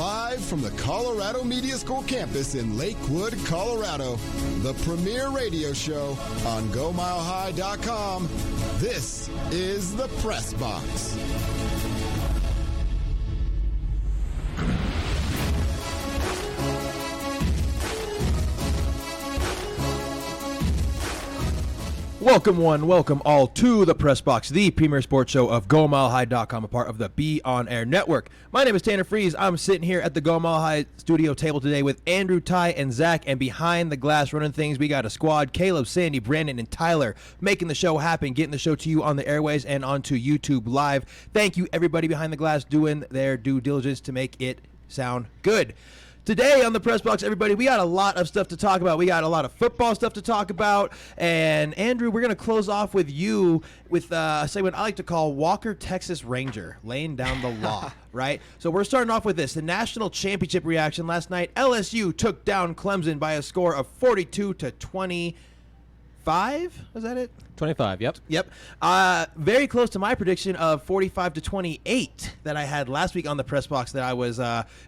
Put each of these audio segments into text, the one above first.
Live from the Colorado Media School campus in Lakewood, Colorado, the premier radio show on GoMileHigh.com. This is the Press Box. Welcome all to the Press Box, the premier sports show of GoMileHigh.com, a part of the Be On Air network. My name is Tanner Fries. I'm sitting here at the Go Mile High studio table today with Andrew, Ty, and Zach, and behind the glass running things, we got a squad: Caleb, Sandy, Brandon, and Tyler, making the show happen, getting the show to you on the airways and onto YouTube Live. Thank you, everybody behind the glass, doing their due diligence to make it sound good. Today on the Press Box, everybody, we got a lot of stuff to talk about. We got a lot of football stuff to talk about. And, Andrew, we're going to close off with you with a segment I like to call Walker, Texas Ranger, laying down the law, right? So we're starting off with this. The national championship reaction last night. LSU took down Clemson by a score of 42-25. Was that it? 25, yep. Yep. Very close to my prediction of 45-28 that I had last week on the Press Box that I was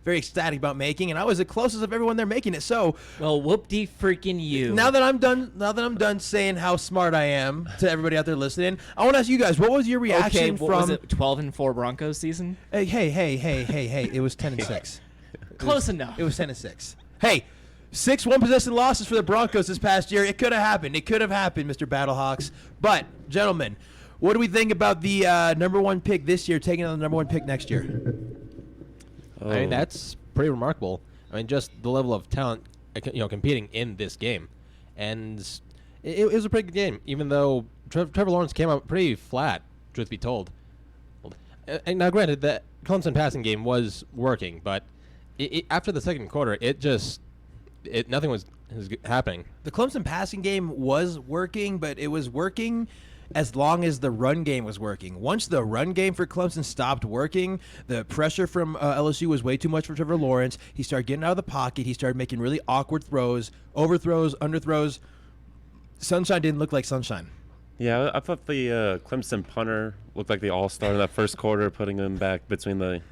very ecstatic about making, and I was the closest of everyone there making it. So, well, whoop-de freaking you. Now that I'm done saying how smart I am to everybody out there listening, I want to ask you guys, what was your reaction from? Was it 12-4 Broncos season? Hey! It was 10-6. Close enough. It was 10-6. Hey. 6 one-possession losses for the Broncos this past year. It could have happened. It could have happened, Mr. Battlehawks. But, gentlemen, what do we think about the number one pick this year taking on the number one pick next year? I mean, that's pretty remarkable. I mean, just the level of talent, competing in this game. And it was a pretty good game, even though Trevor Lawrence came out pretty flat, truth be told. And now, granted, the Clemson passing game was working, but after the second quarter, nothing was happening. The Clemson passing game was working, but it was working as long as the run game was working. Once the run game for Clemson stopped working, the pressure from LSU was way too much for Trevor Lawrence. He started getting out of the pocket. He started making really awkward throws, overthrows, underthrows. Sunshine didn't look like sunshine. Yeah, I thought the Clemson punter looked like the all-star in that first quarter, putting him back between the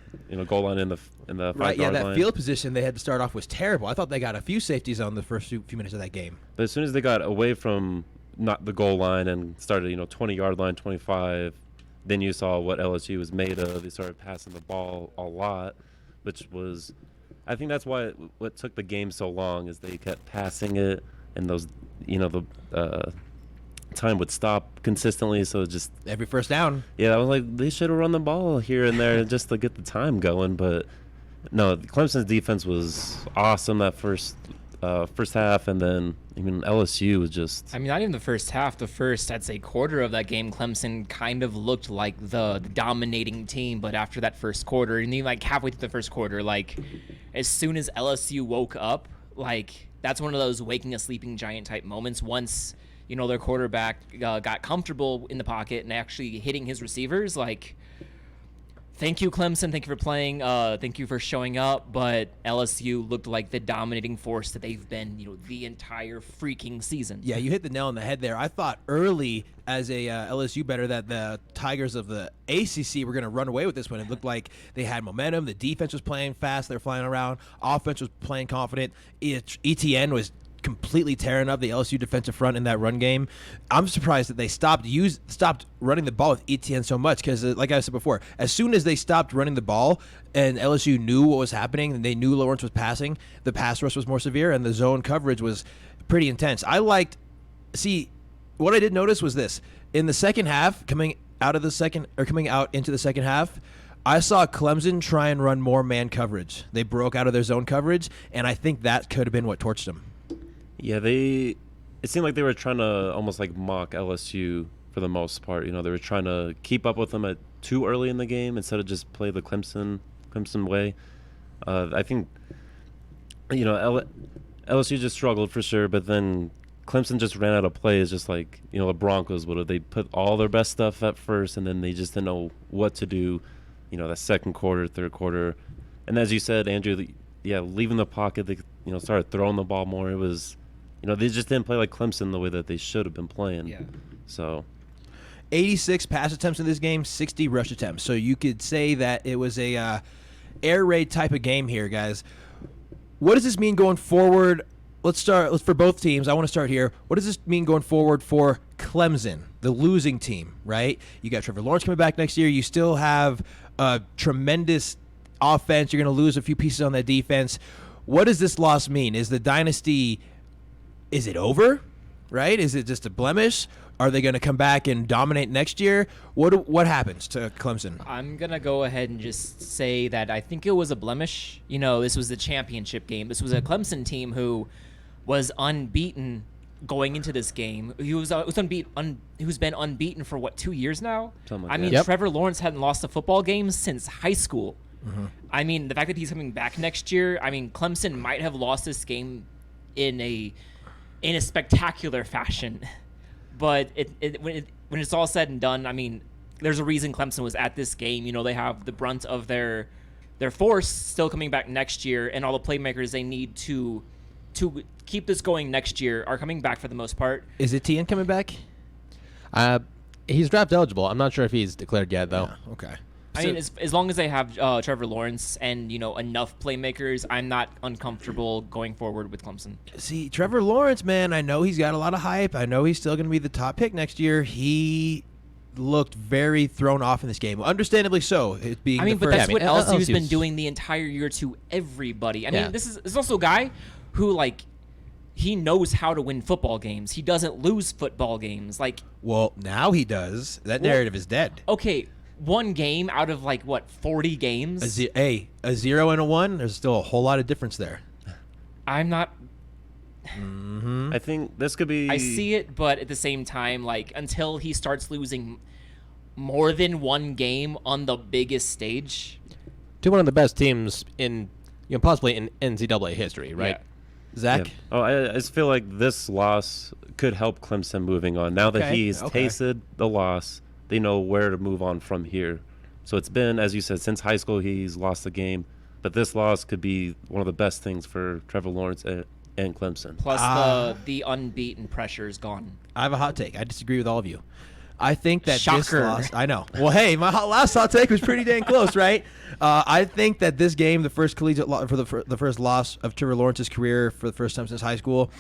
goal line and the 5-yard line. Yeah, that field position they had to start off was terrible. I thought they got a few safeties on the first few minutes of that game. But as soon as they got away from not the goal line and started, 20-yard line, 25, then you saw what LSU was made of. They started passing the ball a lot, which was, I think that's why what took the game so long is they kept passing it, and those, time would stop consistently, so just every first down. Yeah, I was like, they should have run the ball here and there just to get the time going. But no, Clemson's defense was awesome that first half, and then LSU was just. I mean, not even the first half. The first, I'd say, quarter of that game, Clemson kind of looked like the dominating team. But after that first quarter, and even like halfway through the first quarter, like as soon as LSU woke up, like that's one of those waking a sleeping giant type moments. Once their quarterback got comfortable in the pocket and actually hitting his receivers. Like, thank you, Clemson. Thank you for playing. Thank you for showing up. But LSU looked like the dominating force that they've been, the entire freaking season. Yeah, you hit the nail on the head there. I thought early as a LSU bettor that the Tigers of the ACC were going to run away with this one. It looked like they had momentum. The defense was playing fast. They were flying around. Offense was playing confident. ETN was completely tearing up the LSU defensive front in that run game. I'm surprised that they stopped running the ball with ETN so much because, like I said before, as soon as they stopped running the ball and LSU knew what was happening and they knew Lawrence was passing, the pass rush was more severe and the zone coverage was pretty intense. What I did notice was this. In the second half, coming out into the second half, I saw Clemson try and run more man coverage. They broke out of their zone coverage, and I think that could have been what torched them. Yeah, it seemed like they were trying to almost like mock LSU for the most part. They were trying to keep up with them too early in the game instead of just play the Clemson way. I think, LSU just struggled for sure, but then Clemson just ran out of plays, just like, the Broncos would have. They put all their best stuff at first, and then they just didn't know what to do, that second quarter, third quarter. And as you said, Andrew, leaving the pocket, they, started throwing the ball more. It was, they just didn't play like Clemson the way that they should have been playing. Yeah. So 86 pass attempts in this game, 60 rush attempts. So you could say that it was a air raid type of game here, guys. What does this mean going forward? Let's for both teams. I want to start here. What does this mean going forward for Clemson, the losing team, right? You got Trevor Lawrence coming back next year. You still have a tremendous offense. You're going to lose a few pieces on that defense. What does this loss mean? Is the dynasty, is it over, right? Is it just a blemish? Are they going to come back and dominate next year? What happens to Clemson? I'm going to go ahead and just say that I think it was a blemish. This was the championship game. This was a Clemson team who was unbeaten going into this game. Who's been unbeaten for 2 years now? Trevor Lawrence hadn't lost a football game since high school. Mm-hmm. The fact that he's coming back next year, Clemson might have lost this game in a spectacular fashion. But when it's all said and done, there's a reason Clemson was at this game. They have the brunt of their force still coming back next year, and all the playmakers they need to keep this going next year are coming back for the most part. Is Etienne coming back? He's draft eligible. I'm not sure if he's declared yet, though. Yeah, okay. As long as they have Trevor Lawrence and enough playmakers, I'm not uncomfortable going forward with Clemson. See, Trevor Lawrence, man, I know he's got a lot of hype. I know he's still going to be the top pick next year. He looked very thrown off in this game, understandably so. It being the but first. that's what LSU's been doing the entire year to everybody. This is also a guy who he knows how to win football games. He doesn't lose football games. Well, now he does. That narrative is dead. Okay. One game out of 40 games. A 0 and a 1. There's still a whole lot of difference there. I'm not. I think this could be. I see it, but at the same time, until he starts losing more than one game on the biggest stage, to one of the best teams in, possibly in NCAA history, right? Yeah. Zach? Yeah. Oh, I just feel like this loss could help Clemson moving on. Now that he's tasted the loss, they know where to move on from here. So it's been, as you said, since high school he's lost the game. But this loss could be one of the best things for Trevor Lawrence and Clemson. Plus the unbeaten pressure is gone. I have a hot take. I disagree with all of you. I think that Shocker. this loss... I know. Well, hey, my last hot take was pretty dang close, right? I think that this game, the first collegiate for the first loss of Trevor Lawrence's career for the first time since high school,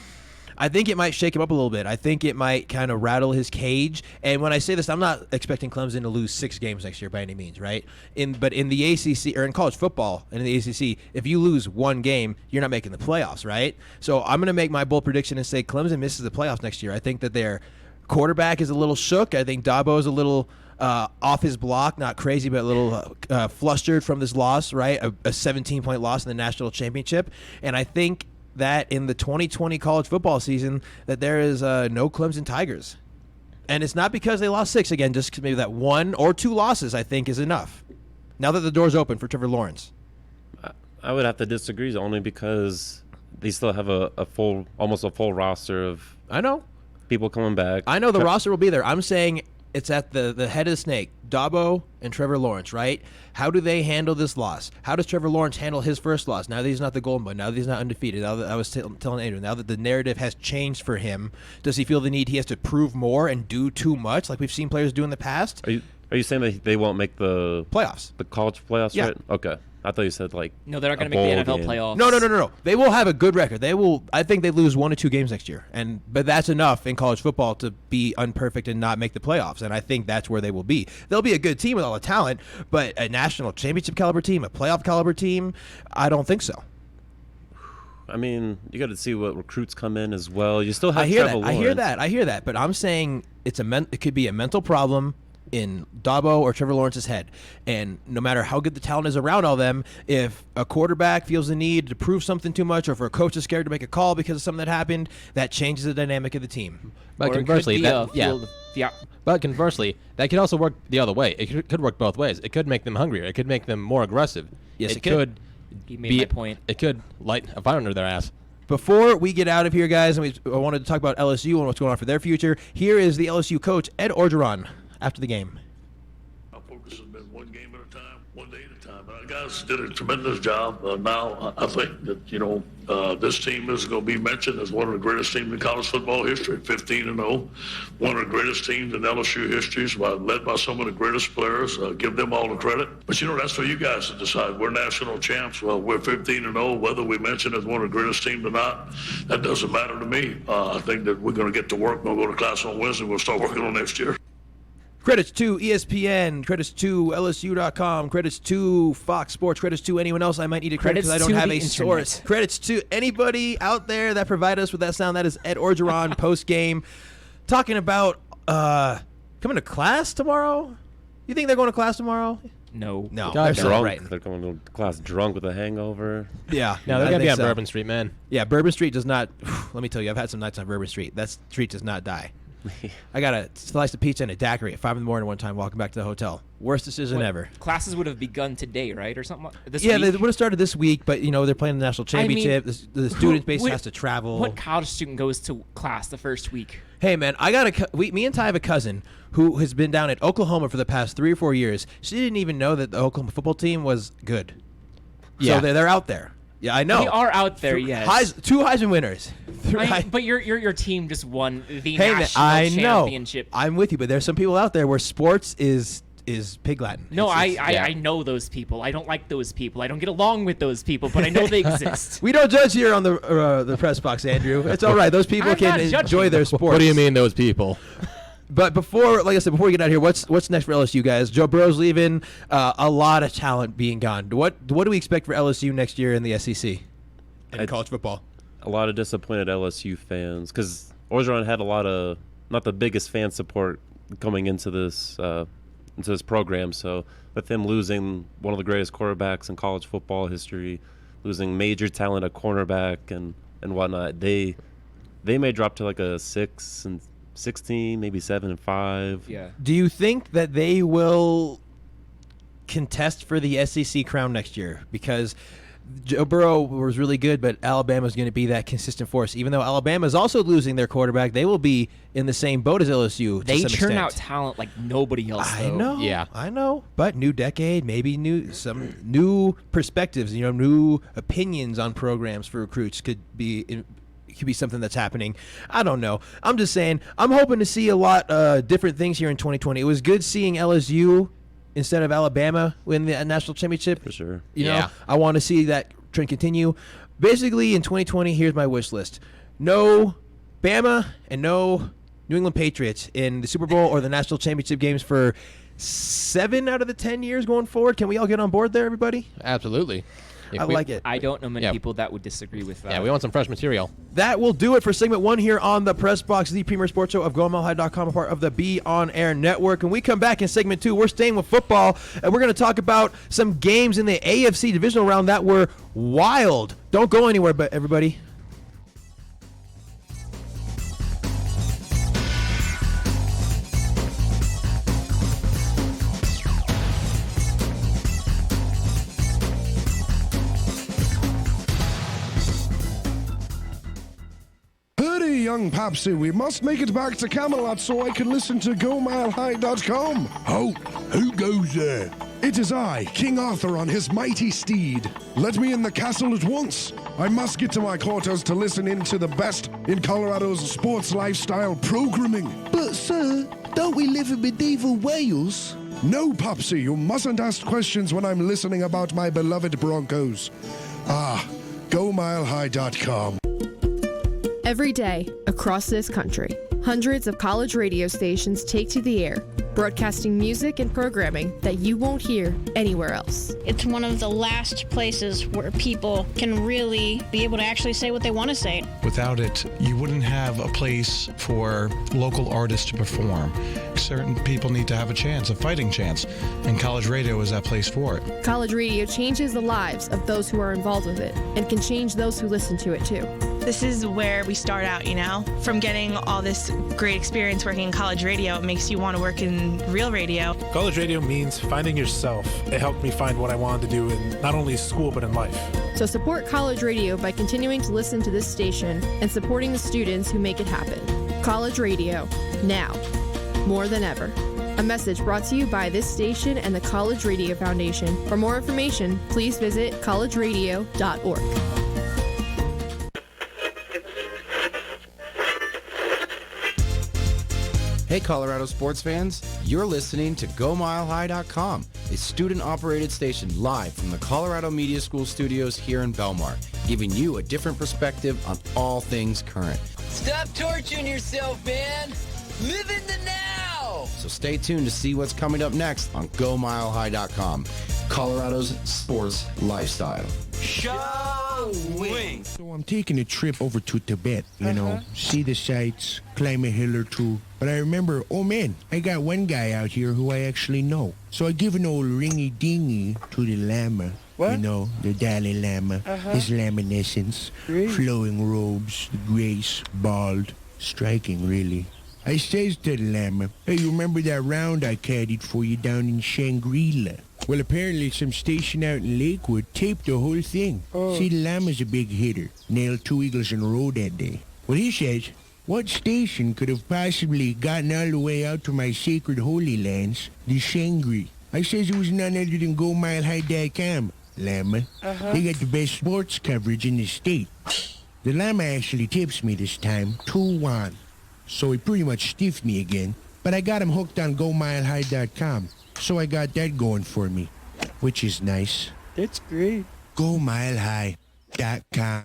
I think it might shake him up a little bit. I think it might kind of rattle his cage. And when I say this, I'm not expecting Clemson to lose 6 games next year by any means, right? But in the ACC, or in college football and in the ACC, if you lose one game, you're not making the playoffs, right? So I'm going to make my bold prediction and say Clemson misses the playoffs next year. I think that their quarterback is a little shook. I think Dabo is a little off his block, not crazy, but a little flustered from this loss, right? A 17-point loss in the national championship. And I think that in the 2020 college football season that there is no Clemson Tigers. And it's not because they lost 6 again, just maybe that 1 or 2 losses I think is enough. Now that the door's open for Trevor Lawrence. I would have to disagree only because they still have almost a full roster of I know people coming back. I know the roster will be there. I'm saying it's at the head of the snake, Dabo and Trevor Lawrence, right? How do they handle this loss? How does Trevor Lawrence handle his first loss? Now that he's not the Golden Boy, now that he's not undefeated, now that I was telling Andrew, now that the narrative has changed for him, does he feel the need he has to prove more and do too much like we've seen players do in the past? Are you saying that they won't make the playoffs? The college playoffs, Yeah. right? Okay. I thought you said No, they're not going to make the NFL playoffs. No. They will have a good record. They will. I think they lose 1 or 2 games next year, but that's enough in college football to be unperfect and not make the playoffs. And I think that's where they will be. They'll be a good team with all the talent, but a national championship caliber team, a playoff caliber team, I don't think so. You got to see what recruits come in as well. You still have Trevor Lawrence. I hear that. But I'm saying it could be a mental problem in Dabo or Trevor Lawrence's head. And no matter how good the talent is around all them, if a quarterback feels the need to prove something too much, or if a coach is scared to make a call because of something that happened, that changes the dynamic of the team. But conversely, But conversely, that could also work the other way. It could work both ways. It could make them hungrier. It could make them more aggressive. Yes, it could. You made my point. It could light a fire under their ass. Before we get out of here, guys, I wanted to talk about LSU and what's going on for their future. Here is the LSU coach, Ed Orgeron, after the game. Our focus has been one game at a time. one day at a time. Our guys did a tremendous job. Now, I think that, this team is going to be mentioned as one of the greatest teams in college football history, 15-0. One of the greatest teams in LSU history, led by some of the greatest players. Give them all the credit. But, that's for you guys to decide. We're national champs. Well, we're 15-0. Whether we mention as one of the greatest teams or not, that doesn't matter to me. I think that we're going to get to work. We'll go to class on Wednesday. We'll start working on next year. Credits to ESPN, credits to LSU.com, credits to Fox Sports, credits to anyone else I might need to credit because I don't have a source. Credits to anybody out there that provided us with that sound. That is Ed Orgeron post-game talking about coming to class tomorrow. You think they're going to class tomorrow? No. They're drunk. They're going to class drunk with a hangover. Yeah. No, they're going to be on Bourbon Street, man. Yeah, Bourbon Street does not. Let me tell you, I've had some nights on Bourbon Street. That street does not die. I got a slice of pizza and a daiquiri at 5 in the morning one time walking back to the hotel. Worst decision ever. Classes would have begun today, right? Or something this week? They would have started this week, but, they're playing the national championship. The student base has to travel. What college student goes to class the first week? Hey, man, me and Ty have a cousin who has been down at Oklahoma for the past 3 or 4 years. She didn't even know that the Oklahoma football team was good. Yeah. So they're out there. Yeah, I know. They are out there, yes. 2 Heisman winners. But your team just won the national championship. I'm with you, but there's some people out there where sports is pig Latin. No, I know those people. I don't like those people. I don't get along with those people, but I know they exist. We don't judge here on the press box, Andrew. It's all right. Those people can enjoy their sports. What do you mean, those people? But before we get out of here, what's next for LSU, guys? Joe Burrow's leaving. A lot of talent being gone. What do we expect for LSU next year in the SEC and college football? A lot of disappointed LSU fans because Orgeron had a lot of not the biggest fan support coming into this program. So with him losing one of the greatest quarterbacks in college football history, losing major talent at cornerback and whatnot, they may drop to like a 6-16, maybe 7-5. Yeah. Do you think that they will contest for the SEC crown next year? Because Joe Burrow was really good, but Alabama's going to be that consistent force. Even though Alabama's also losing their quarterback, they will be in the same boat as LSU. They churn extent. out talent like nobody else. I know. Yeah, I know. But new decade, maybe some new perspectives. New opinions on programs for recruits could be something that's happening. I don't know. I'm just saying. I'm hoping to see a lot different things here in 2020. It was good seeing LSU instead of Alabama win the national championship. For sure. You know, I want to see that trend continue. Basically, in 2020, here's my wish list. No Bama and no New England Patriots in the Super Bowl or the national championship games for 7 out of the 10 years going forward. Can we all get on board there, everybody? Absolutely. I like it. I don't know many people that would disagree with that. Yeah, we want some fresh material. That will do it for segment 1 here on the Press Box, the premier sports show of GoMileHigh.com, a part of the Be On Air Network. And we come back in segment 2. We're staying with football, and we're going to talk about some games in the AFC divisional round that were wild. Don't go anywhere, but everybody. Young Papsy, we must make it back to Camelot so I can listen to GoMileHigh.com. Oh, who goes there? It is I, King Arthur on his mighty steed. Let me in the castle at once. I must get to my quarters to listen in to the best in Colorado's sports lifestyle programming. But, sir, don't we live in medieval Wales? No, Popsy, you mustn't ask questions when I'm listening about my beloved Broncos. GoMileHigh.com. Every day, across this country, hundreds of college radio stations take to the air, broadcasting music and programming that you won't hear anywhere else. It's one of the last places where people can really be able to actually say what they want to say. Without it, you wouldn't have a place for local artists to perform. Certain people need to have a chance, a fighting chance, and college radio is that place for it. College radio changes the lives of those who are involved with it and can change those who listen to it too. This is where we start out, from getting all this great experience working in college radio. It makes you want to work in real radio. College radio means finding yourself. It helped me find what I wanted to do in not only school, but in life. So support college radio by continuing to listen to this station and supporting the students who make it happen. College radio, now, more than ever. A message brought to you by this station and the College Radio Foundation. For more information, please visit collegeradio.org. Hey Colorado sports fans, you're listening to GoMileHigh.com, a student-operated station live from the Colorado Media School studios here in Belmar, giving you a different perspective on all things current. Stop torturing yourself, man! Live in the now! So stay tuned to see what's coming up next on GoMileHigh.com, Colorado's sports lifestyle. Showing! So I'm taking a trip over to Tibet, see the sights, climb a hill or two. But I remember, oh man, I got one guy out here who I actually know. So I give an old ringy-dingy to the Lama. What? The Dalai Lama, his laminescence, flowing robes, the grace, bald, striking really. I says to the Lama, hey, you remember that round I caddied for you down in Shangri-La? Well, apparently some station out in Lakewood taped the whole thing. See, the Lama's a big hitter. Nailed 2 eagles in a row that day. Well, he says, what station could have possibly gotten all the way out to my sacred holy lands, the Shangri? I says it was none other than GoMileHigh.com, Lama. They got the best sports coverage in the state. The Lama actually tips me this time, 2-1. So he pretty much stiffed me again, but I got him hooked on GoMileHigh.com, so I got that going for me, which is nice. That's great. GoMileHigh.com.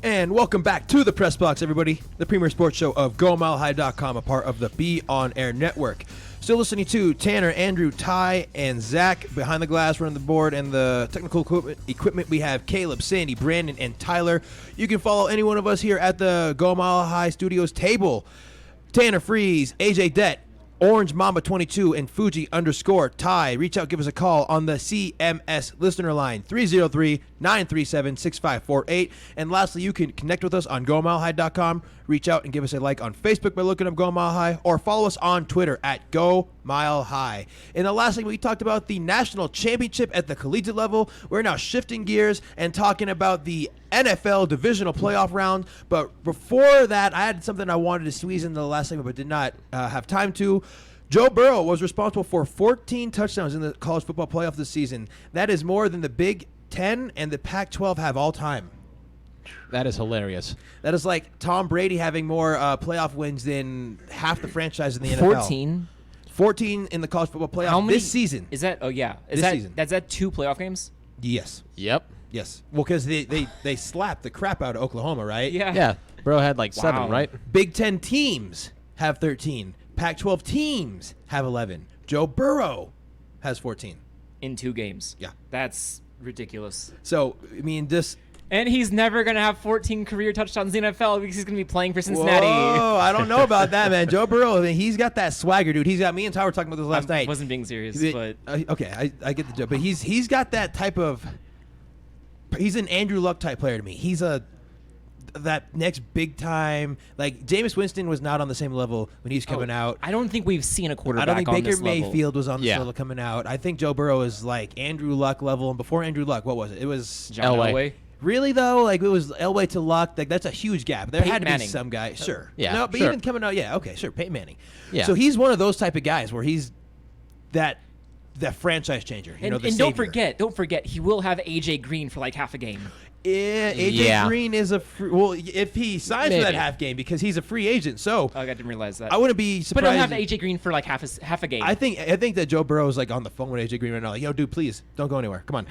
And welcome back to the Press Box, everybody. The premier sports show of GoMileHigh.com, a part of the Be On Air network. Still listening to Tanner, Andrew, Ty, and Zach behind the glass, running the board, and the technical equipment. We have Caleb, Sandy, Brandon, and Tyler. You can follow any one of us here at the Go Mile High Studios table. Tanner Freeze, AJ Det, Orange Mamba 22, and Fuji _ Ty. Reach out, give us a call on the CMS listener line, 303-937-6548. And lastly, you can connect with us on GoMileHigh.com. Reach out and give us a like on Facebook by looking up Go Mile High, or follow us on Twitter at Go Mile High. And the last thing, we talked about the national championship at the collegiate level. We're now shifting gears and talking about the NFL divisional playoff round. But before that, I had something I wanted to squeeze into the last segment but did not have time to. Joe Burrow was responsible for 14 touchdowns in the college football playoff this season. That is more than the Big Ten and the Pac-12 have all time. That is hilarious. That is like Tom Brady having more playoff wins than half the franchise in the NFL. 14 in the college football playoff. How many this season? Is that? Oh yeah. This season. That's that 2 playoff games? Yes. Yep. Yes. Well, because they slapped the crap out of Oklahoma, right? Yeah. Yeah. Burrow had like 7, right? Big Ten teams have 13. Pac-12 teams have 11. Joe Burrow has 14 in 2 games. Yeah. That's ridiculous. So I mean, this. And he's never going to have 14 career touchdowns in the NFL because he's going to be playing for Cincinnati. Whoa, I don't know about that, man. Joe Burrow, I mean, he's got that swagger, dude. He's got me and Ty were talking about this last night. I wasn't being serious, but okay, I get the joke. But he's got that type of. He's an Andrew Luck type player to me. He's that next big time. Like Jameis Winston was not on the same level when he's coming out. I don't think we've seen a quarterback. I don't think on Baker this level. Mayfield was on this level coming out. I think Joe Burrow is like Andrew Luck level. And before Andrew Luck, what was it? It was John Elway. Really though, like it was Elway to Luck. Like that's a huge gap. There Peyton had to Manning. be some guy. Sure. Yeah. No, but sure. even coming out, yeah, okay, sure. Peyton Manning. Yeah. So he's one of those type of guys where he's that franchise changer. You know, the and savior. don't forget, he will have AJ Green for like half a game. Yeah, AJ Green is well, if he signs for that half game because he's a free agent. So I didn't realize that. I wouldn't be surprised. But he'll have AJ Green for like half a game. I think that Joe Burrow is like on the phone with AJ Green right now. Like, yo, dude, please don't go anywhere. Come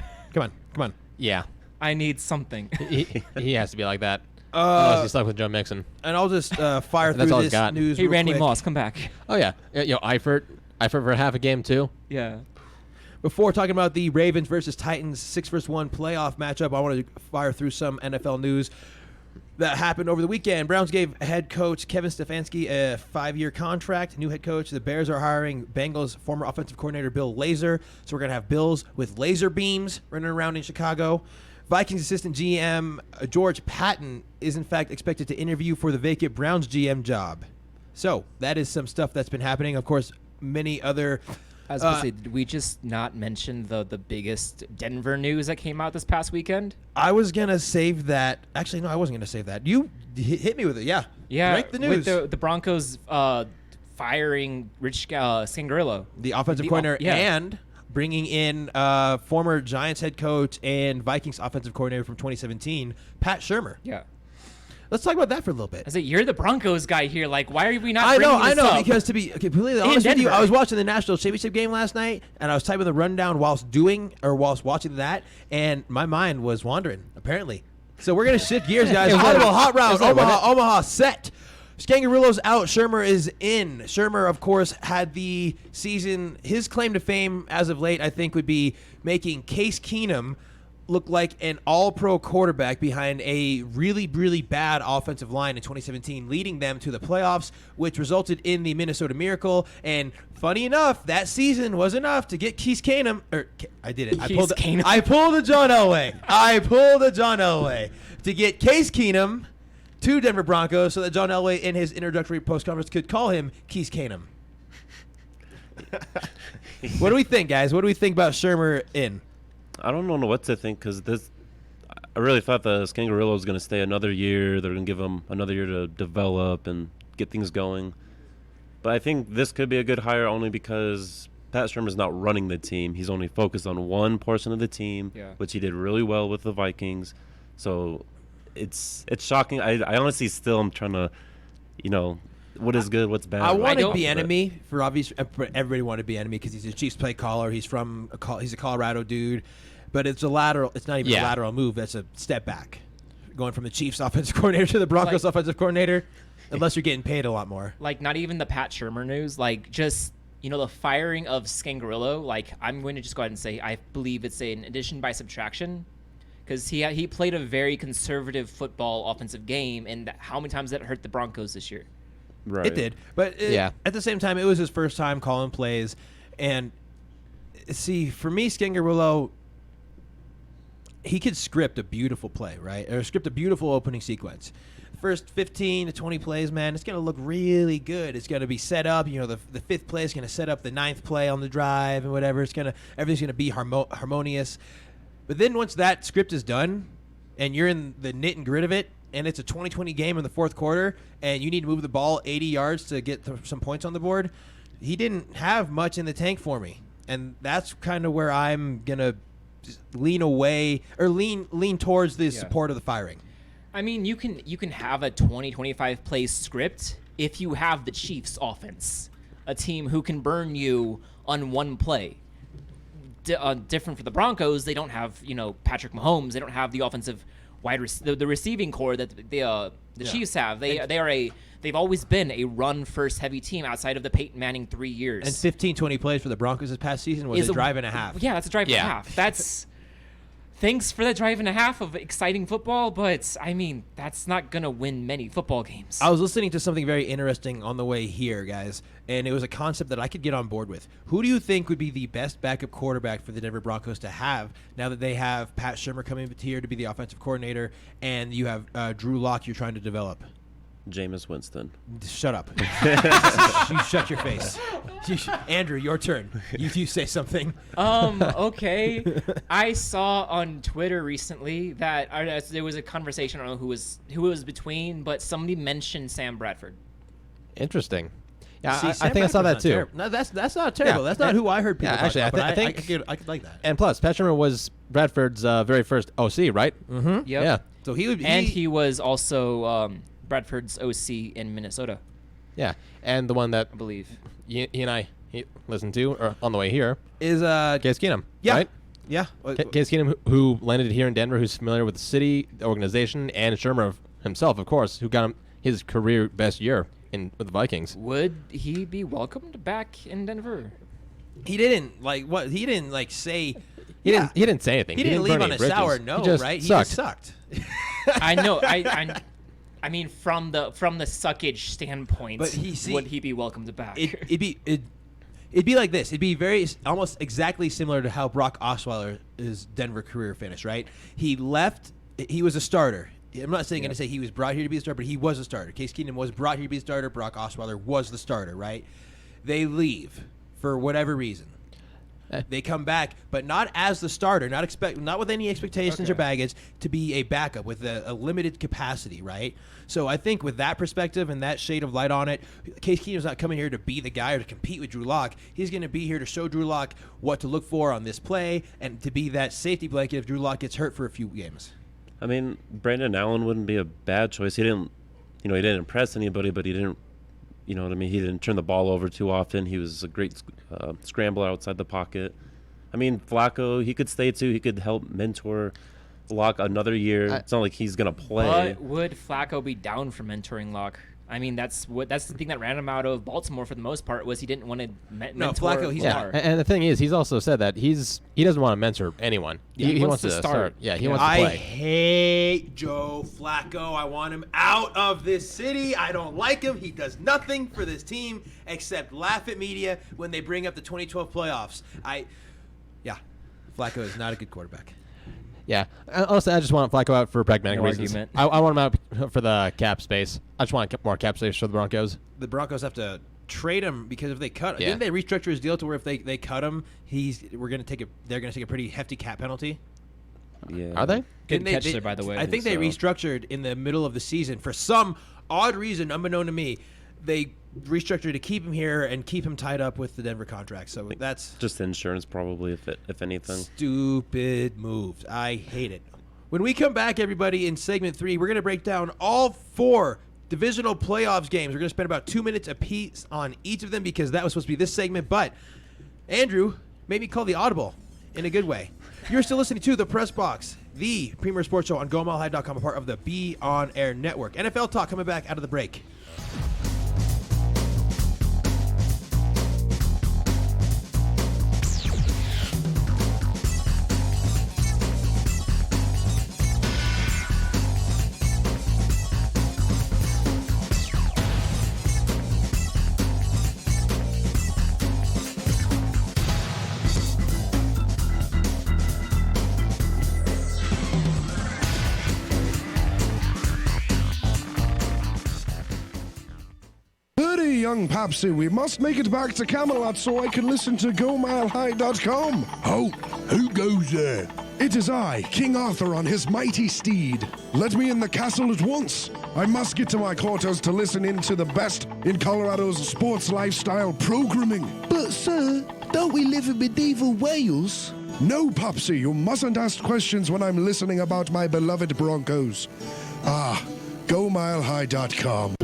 on. Yeah. I need something. he has to be like that. Unless he's stuck with Joe Mixon. And I'll just fire through That's all this he's got. news. Hey, real Randy quick. Moss, come back. Oh yeah. Eifert for half a game too. Yeah. Before talking about the Ravens versus Titans 6-1 playoff matchup, I want to fire through some NFL news that happened over the weekend. Browns gave head coach Kevin Stefanski a 5-year contract. New head coach. The Bears are hiring Bengals former offensive coordinator Bill Lazor. So we're going to have Bills with laser beams running around in Chicago. Vikings assistant GM George Patton is in fact expected to interview for the vacant Browns GM job. So that is some stuff that's been happening. Of course, many other I was going to say, did we just not mention the biggest Denver news that came out this past weekend? I was going to save that. Actually, no, I wasn't going to save that. You hit me with it. Yeah. Yeah. Break the news. With the Broncos firing Rich Scangarello, the offensive coordinator, and bringing in former Giants head coach and Vikings offensive coordinator from 2017, Pat Shurmur. Yeah. Let's talk about that for a little bit. I say, you're the Broncos guy here. Like, why are we not I bringing this know, up? because to be completely honest with you, I was watching the National Championship game last night, and I was typing the rundown whilst watching that, and my mind was wandering, apparently. So we're going to shift gears, guys. Audible Hot Round, Omaha set. Scangarello's out. Shurmur is in. Shurmur, of course, had the season. His claim to fame as of late, I think, would be making Case Keenum look like an all-pro quarterback behind a really, really bad offensive line in 2017, leading them to the playoffs, which resulted in the Minnesota Miracle. And funny enough, that season was enough to get Case Keenum. I did it. I pulled the John Elway. I pulled the John Elway to get Case Keenum to Denver Broncos so that John Elway in his introductory post-conference could call him Case Keenum. What do we think, guys? What do we think about Shurmur in? I don't know what to think because I really thought that Scangarello was going to stay another year. They're going to give him another year to develop and get things going. But I think this could be a good hire only because Pat Shurmur's not running the team. He's only focused on one portion of the team, which he did really well with the Vikings. So it's shocking. I honestly still am trying to, what is good, what's bad. I want to be enemy for obvious. Everybody want to be enemy because he's a Chiefs play caller. He's he's a Colorado dude, but it's a lateral. It's not even a lateral move. That's a step back, going from the Chiefs offensive coordinator to the Broncos offensive coordinator. Unless you're getting paid a lot more. Like not even the Pat Shurmur news. Like just the firing of Scangarello. Like I'm going to just go ahead and say I believe it's an addition by subtraction. Because he played a very conservative football offensive game, and how many times that hurt the Broncos this year? Right. It did, but at the same time, it was his first time calling plays. And see, for me, Scangarello, he could script a beautiful play, right? Or script a beautiful opening sequence. First 15 to 20 plays, man, it's going to look really good. It's going to be set up. The fifth play is going to set up the ninth play on the drive and whatever. Everything's going to be harmonious. But then once that script is done and you're in the knit and grit of it and it's a 20-20 game in the fourth quarter and you need to move the ball 80 yards to get some points on the board, he didn't have much in the tank for me. And that's kind of where I'm going to lean away or lean towards the support of the firing. I mean, you can have a 20-25 play script if you have the Chiefs offense, a team who can burn you on one play. Different for the Broncos, they don't have Patrick Mahomes. They don't have the offensive the receiving core that the Chiefs have. They've always been a run first heavy team outside of the Peyton Manning 3 years. And 15-20 plays for the Broncos this past season was a drive and a half. Yeah, that's a drive and a half. That's thanks for that drive and a half of exciting football, but I mean that's not gonna win many football games. I was listening to something very interesting on the way here, guys, and it was a concept that I could get on board with. Who do you think would be the best backup quarterback for the Denver Broncos to have now that they have Pat Shurmur coming here to be the offensive coordinator and you have Drew Lock you're trying to develop? Jameis Winston. Shut up. You shut your face. Andrew, your turn. You say something. Okay. I saw on Twitter recently that there was a conversation. I don't know who it was between, but somebody mentioned Sam Bradford. Interesting. Yeah, I think I saw that too. No, that's not terrible. That's not who I heard people. Actually, I think I could like that. And plus, Pat Shurmur was Bradford's very first OC, right? Mm-hmm. Yep. Yeah. So he was also Bradford's OC in Minnesota. Yeah, and the one that I believe he and I listened to or on the way here is Case Keenum. Yeah. Right? Yeah. Case Keenum, who landed here in Denver, who's familiar with the city, the organization, and Shurmur himself, of course, who got him his career best year with the Vikings. Would he be welcomed back in Denver? He didn't He didn't say. He didn't say anything. He didn't leave on a sour note, right? He just sucked. I know. I mean, from the suckage standpoint, but would he be welcomed back? It'd be like this. It'd be very almost exactly similar to how Brock Osweiler's Denver career finished. Right? He left. He was a starter. I'm not saying going to say he was brought here to be a starter, but he was a starter. Case Keenum was brought here to be a starter. Brock Osweiler was the starter. Right? They leave for whatever reason. They come back, but not as the starter, not with any expectations or baggage, to be a backup with a limited capacity, right? So I think with that perspective and that shade of light on it, Case Keenum's not coming here to be the guy or to compete with Drew Lock. He's going to be here to show Drew Lock what to look for on this play and to be that safety blanket if Drew Lock gets hurt for a few games. I mean, Brandon Allen wouldn't be a bad choice. He didn't impress anybody, but he didn't, you know what I mean? He didn't turn the ball over too often. He was a great scrambler outside the pocket. I mean, Flacco, he could stay too. He could help mentor Lock another year. It's not like he's gonna play. But would Flacco be down for mentoring Lock? I mean, that's the thing that ran him out of Baltimore for the most part was he didn't want to mentor Flacco, he's Lamar. And the thing is, he's also said that he doesn't want to mentor anyone. Yeah, he wants to start. Yeah, he wants to play. I hate Joe Flacco. I want him out of this city. I don't like him. He does nothing for this team except laugh at media when they bring up the 2012 playoffs. Flacco is not a good quarterback. Yeah. Honestly, I just want Flacco out for pragmatic No reasons. argument. I want him out for the cap space. I just want more cap space for the Broncos. The Broncos have to trade him because if they cut, Yeah. didn't they restructure his deal to where if they cut him, they're going to take a pretty hefty cap penalty. Yeah. Are they? Good catch there, by the way. I think they restructured in the middle of the season for some odd reason, unbeknown to me. They restructured to keep him here and keep him tied up with the Denver contract. So that's just insurance, probably, if anything. Stupid moves. I hate it. When we come back, everybody, in segment 3, we're going to break down all 4 divisional playoffs games. We're going to spend about 2 minutes apiece on each of them because that was supposed to be this segment. But Andrew made me call the audible in a good way. You're still listening to The Press Box, the premier sports show on GoMileHigh.com, a part of the Be On Air Network. NFL talk coming back out of the break. Young Papsy, we must make it back to Camelot so I can listen to GoMileHigh.com. Oh, who goes there? It is I, King Arthur on his mighty steed. Let me in the castle at once. I must get to my quarters to listen in to the best in Colorado's sports lifestyle programming. But, sir, don't we live in medieval Wales? No, Popsy, you mustn't ask questions when I'm listening about my beloved Broncos. GoMileHigh.com.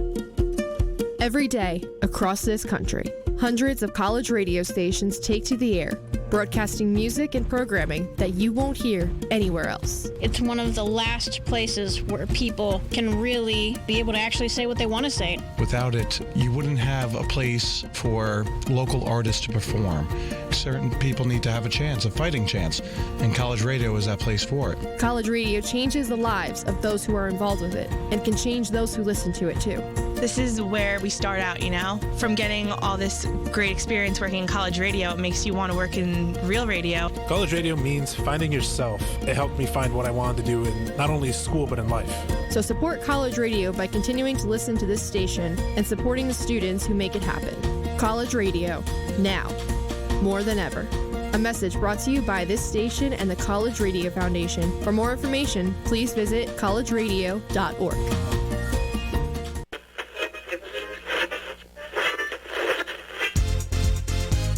Every day, across this country, hundreds of college radio stations take to the air, broadcasting music and programming that you won't hear anywhere else. It's one of the last places where people can really be able to actually say what they want to say. Without it, you wouldn't have a place for local artists to perform. Certain people need to have a fighting chance, and college radio is that place for it. College radio changes the lives of those who are involved with it and can change those who listen to it too. This is where we start out, from getting all this great experience working in college radio. It makes you want to work in real radio. College radio means finding yourself. It helped me find what I wanted to do in not only school but in life. So support college radio by continuing to listen to this station and supporting the students who make it happen. College radio, now, more than ever. A message brought to you by this station and the College Radio Foundation. For more information, please visit collegeradio.org.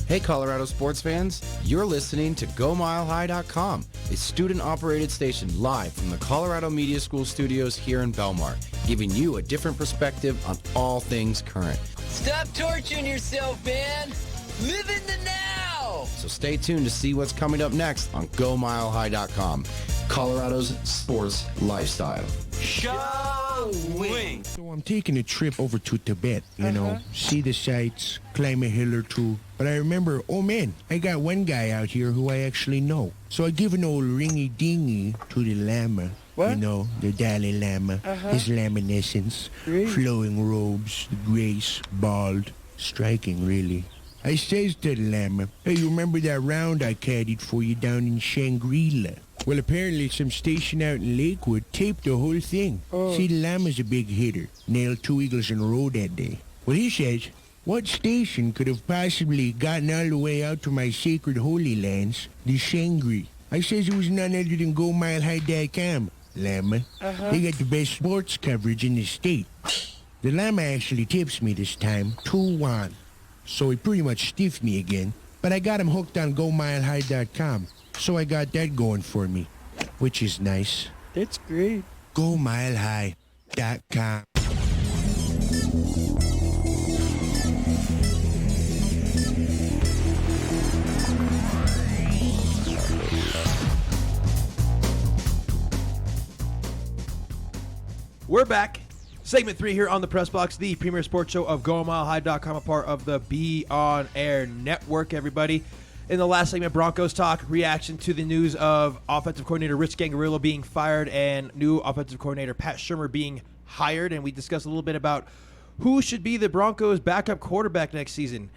Hey Colorado sports fans, you're listening to GoMileHigh.com, a student-operated station live from the Colorado Media School studios here in Belmar, giving you a different perspective on all things current. Stop torturing yourself, man. Live in the now. So stay tuned to see what's coming up next on GoMileHigh.com, Colorado's sports lifestyle. Showing. So I'm taking a trip over to Tibet, see the sights, climb a hill or two. But I remember, oh man, I got one guy out here who I actually know. So I give an old ringy-dingy to the Lama. What? The Dalai Lama, his laminescence, flowing robes, the grace, bald, striking really. I says to the Lama, hey, you remember that round I caddied for you down in Shangri-La? Well, apparently some station out in Lakewood taped the whole thing. See, the Lama's a big hitter. Nailed 2 eagles in a row that day. Well, he says, What station could have possibly gotten all the way out to my sacred holy lands, the Shangri? I says it was none other than GoMileHigh.com, Llama. They got the best sports coverage in the state. The Llama actually tips me this time, 2-1. So he pretty much stiffed me again, but I got him hooked on GoMileHigh.com, so I got that going for me, which is nice. That's great. GoMileHigh.com. We're back. Segment 3 here on the Press Box, the premier sports show of GoMileHigh.com, a part of the Be On Air Network, everybody. In the last segment, Broncos talk, reaction to the news of offensive coordinator Rich Gangarillo being fired and new offensive coordinator Pat Shurmur being hired. And we discussed a little bit about who should be the Broncos' backup quarterback next season.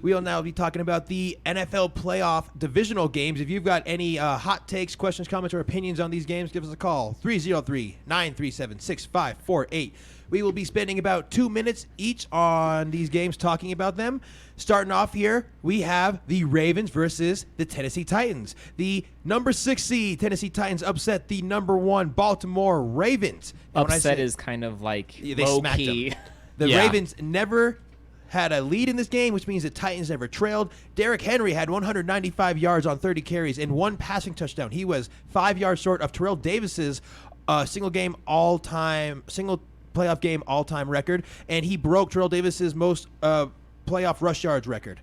We'll now be talking about the NFL playoff divisional games. If you've got any hot takes, questions, comments, or opinions on these games, give us a call, 303-937-6548. We will be spending about 2 minutes each on these games talking about them. Starting off here, we have the Ravens versus the Tennessee Titans. The number 6 seed Tennessee Titans upset the number 1 Baltimore Ravens. And Upset is kind of like they low smacked key. them. The Ravens never had a lead in this game, which means the Titans never trailed. Derrick Henry had 195 yards on 30 carries and 1 passing touchdown. He was 5 yards short of Terrell Davis's single playoff game all-time record, and he broke Terrell Davis's most playoff rush yards record.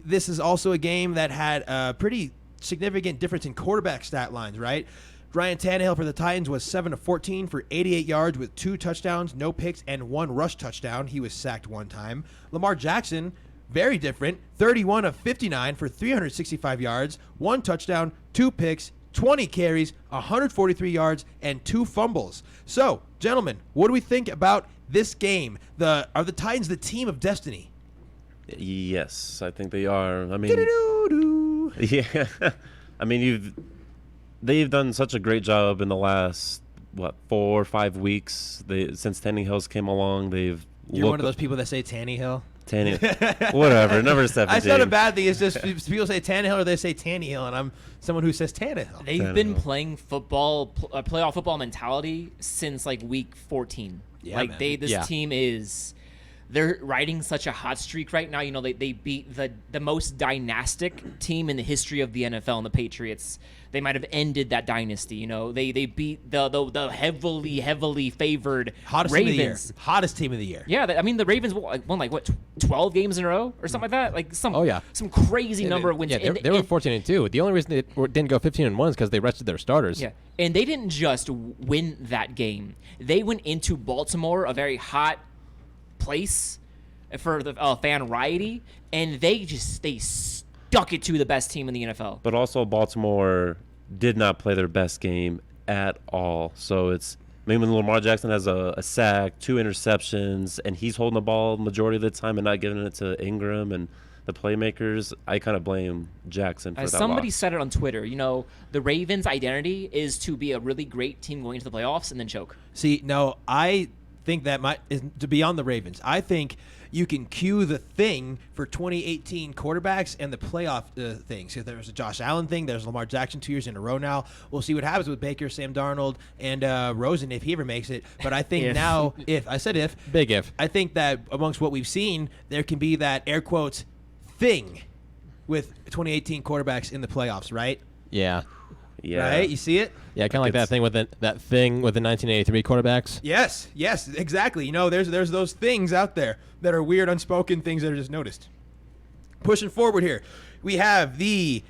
This is also a game that had a pretty significant difference in quarterback stat lines, right? Ryan Tannehill for the Titans was 7 of 14 for 88 yards with 2 touchdowns, no picks, and 1 rush touchdown. He was sacked 1 time. Lamar Jackson, very different, 31 of 59 for 365 yards, 1 touchdown, 2 picks, 20 carries, 143 yards, and 2 fumbles. So, gentlemen, what do we think about this game? Are the Titans the team of destiny? Yes, I think they are. I mean, yeah. I mean, they've done such a great job in the last 4 or 5 weeks. Since Tannehill's came along, You're one of those people that say Tannehill. Whatever, number 17. It's not a bad thing. It's just people say Tannehill or they say Tannehill, and I'm someone who says Tannehill. They've been playing football, playoff football mentality since like week 14. Yeah, man. This team is. They're riding such a hot streak right now. You know, they beat the most dynastic team in the history of the NFL, and the Patriots. They might have ended that dynasty. You know, they beat the heavily favored hottest Ravens. Team of the year. Hottest team of the year. Yeah, I mean the Ravens won like 12 games in a row or something like that. Like some crazy number of wins. Yeah, they were 14-2. The only reason they didn't go 15-1 is because they rested their starters. Yeah, and they didn't just win that game. They went into Baltimore, a very hot place for the fan variety, and they stuck it to the best team in the NFL. But also Baltimore did not play their best game at all. So when Lamar Jackson has a sack, 2 interceptions, and he's holding the ball majority of the time and not giving it to Ingram and the playmakers, I kind of blame Jackson for that Somebody loss. said it on Twitter. You know, the Ravens' identity is to be a really great team going into the playoffs and then choke. See, no, I think that is to be on the Ravens. I think you can cue the thing for 2018 quarterbacks and the playoff things. So there's a Josh Allen thing. There's Lamar Jackson 2 years in a row now. We'll see what happens with Baker, Sam Darnold, and Rosen if he ever makes it. But I think big if. I think that amongst what we've seen, there can be that air quotes thing with 2018 quarterbacks in the playoffs, right? Yeah. Yeah. Right? You see it? Yeah, kind of like that thing with the 1983 quarterbacks. Yes, exactly. You know, there's those things out there that are weird, unspoken things that are just noticed. Pushing forward here, we have the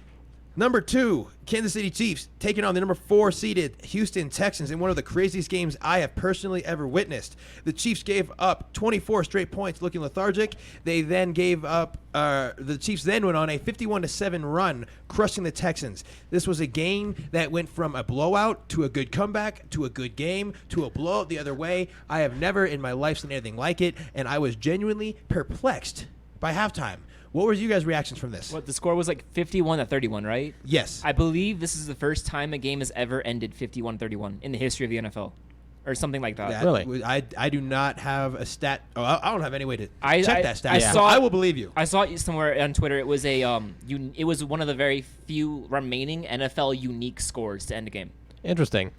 number 2 Kansas City Chiefs taking on the number 4 seeded Houston Texans in one of the craziest games I have personally ever witnessed. The Chiefs gave up 24 straight points looking lethargic. They then gave up the Chiefs then went on a 51-7 run, crushing the Texans. This was a game that went from a blowout to a good comeback to a good game to a blowout the other way. I have never in my life seen anything like it, and I was genuinely perplexed by halftime. What were you guys' reactions from this? What, the score was like 51-31, right? Yes. I believe this is the first time a game has ever ended 51-31 in the history of the NFL. or something like that. Really? I do not have a stat. Oh, I don't have any way to I check that stat. I will believe you. I saw it somewhere on Twitter. It was it was one of the very few remaining NFL unique scores to end a game. Interesting.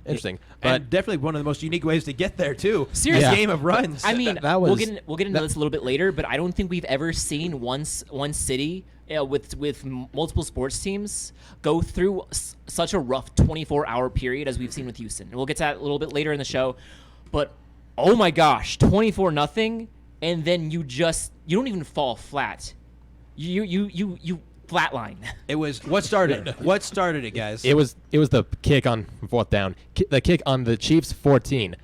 But And definitely one of the most unique ways to get there too. Seriously, A game of runs. I mean, that was- we'll get into this a little bit later, but I don't think we've ever seen one city with multiple sports teams go through such a rough 24-hour period as we've seen with Houston. And we'll get to that a little bit later in the show. But oh my gosh, 24-0, and then you don't even fall flat. You flatline. It was what started it. What started it, guys? it was the kick on 4th down. The kick on the Chiefs 14.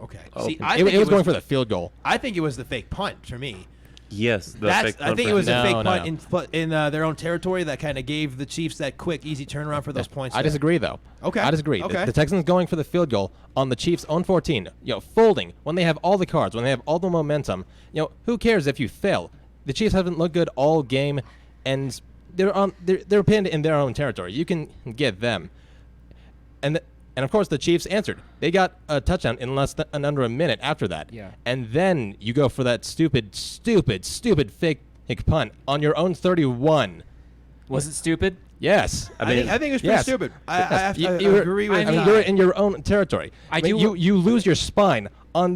Okay. Oh. See, It was going for the field goal. I think it was the fake punt for me. Yes, the I fake punt think for it was him. a fake No, punt in their own territory that kind of gave the Chiefs that quick, easy turnaround for those points. I there. disagree, though. Okay. I disagree. Okay. The Texans going for the field goal on the Chiefs' own 14. Folding when they have all the cards, when they have all the momentum. Who cares if you fail? The Chiefs haven't looked good all game, and they're pinned in their own territory. You can get them, and of course the Chiefs answered. They got a touchdown in less than under a minute after that. Yeah. And then you go for that stupid fake punt on your own 31. Was it stupid? Yes. I think it was pretty yes. stupid. Yes. I You're- agree with I mean, that. you're in your own territory. You lose your spine on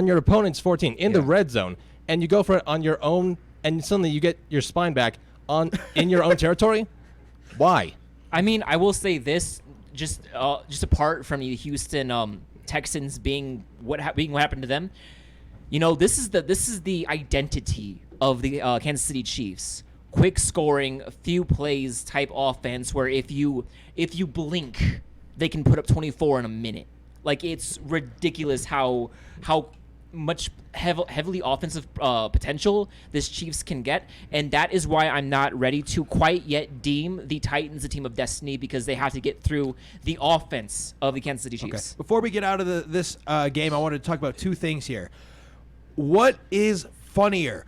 your opponent's 14 in the red zone, and you go for it on your own, and suddenly you get your spine back in your own territory. Why? I mean, I will say this, just apart from the Houston Texans being what happened to them, this is the identity of the Kansas City Chiefs. Quick scoring, few plays type offense where if you blink, they can put up 24 in a minute. Like, it's ridiculous how much heavily offensive potential this Chiefs can get, and that is why I'm not ready to quite yet deem the Titans a team of destiny, because they have to get through the offense of the Kansas City Chiefs. Before we get out of this game, I wanted to talk about two things here. What is funnier?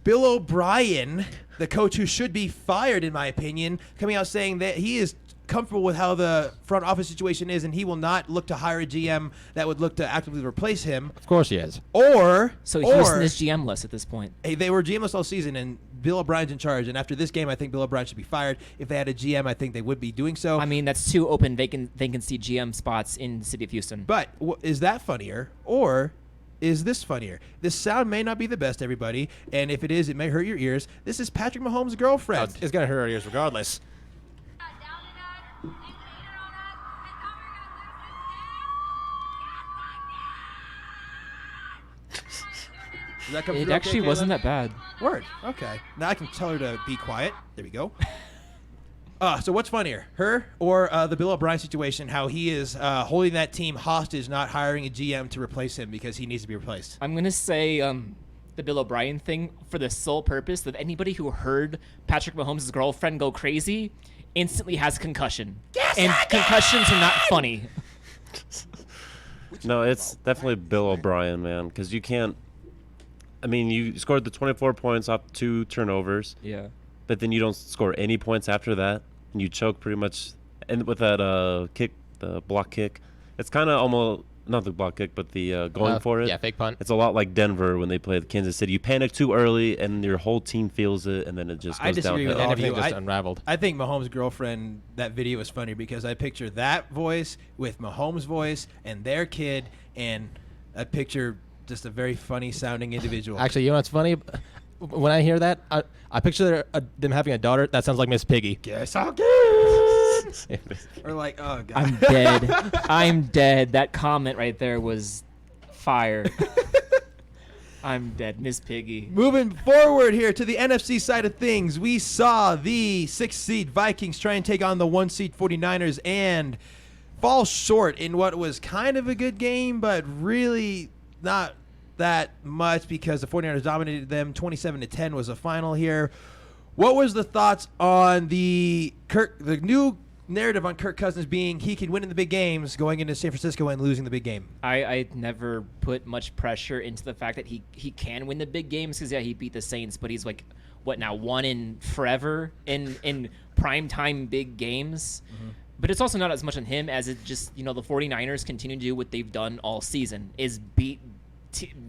Bill O'Brien, the coach who should be fired, in my opinion, coming out saying that he is comfortable with how the front office situation is, and he will not look to hire a GM that would look to actively replace him. Of course he is. So Houston is GM-less at this point. Hey, they were GM-less all season, and Bill O'Brien's in charge. And after this game, I think Bill O'Brien should be fired. If they had a GM, I think they would be doing so. I mean, that's two open vacancy GM spots in the city of Houston. But is that funnier, or is this funnier? This sound may not be the best, everybody, and if it is, it may hurt your ears. This is Patrick Mahomes' girlfriend. It's going to hurt our ears regardless. Does that come It through actually okay, wasn't Caleb? that bad. Word. Okay. Now I can tell her to be quiet. There we go. So what's funnier, her or the Bill O'Brien situation, how he is holding that team hostage, not hiring a GM to replace him because he needs to be replaced? I'm going to say the Bill O'Brien thing for the sole purpose that anybody who heard Patrick Mahomes' girlfriend go crazy instantly has concussion. And concussions are not funny. No, it's definitely Bill O'Brien, man, because you can't. I mean, you scored the 24 points off 2 turnovers. Yeah. But then you don't score any points after that, and you choke pretty much. And with that kick, the block kick, it's kind of almost not the block kick, but the going for it. Yeah, fake punt. It's a lot like Denver when they played Kansas City. You panic too early, and your whole team feels it, and then it just goes I disagree downhill. with all of you. Everything just unraveled. I think Mahomes' girlfriend, that video is funny because I picture that voice with Mahomes' voice and their kid, and I picture just a very funny sounding individual. Actually, you know what's funny? When I hear that, I picture them having a daughter that sounds like Miss Piggy. Guess again. Or like, oh god, I'm dead. I'm dead. That comment right there was fire. I'm dead, Miss Piggy. Moving forward here to the NFC side of things, we saw the 6th seed Vikings try and take on the 1 seed 49ers and fall short in what was kind of a good game, but really not that much because the 49ers dominated them. 27-10 was the final here. What was the thoughts on the new narrative on Kirk Cousins being he can win in the big games going into San Francisco and losing the big game? I never put much pressure into the fact that he can win the big games because, yeah, he beat the Saints, but he's like, what now, 1 in forever in primetime big games. But it's also not as much on him as it just, the 49ers continue to do what they've done all season, is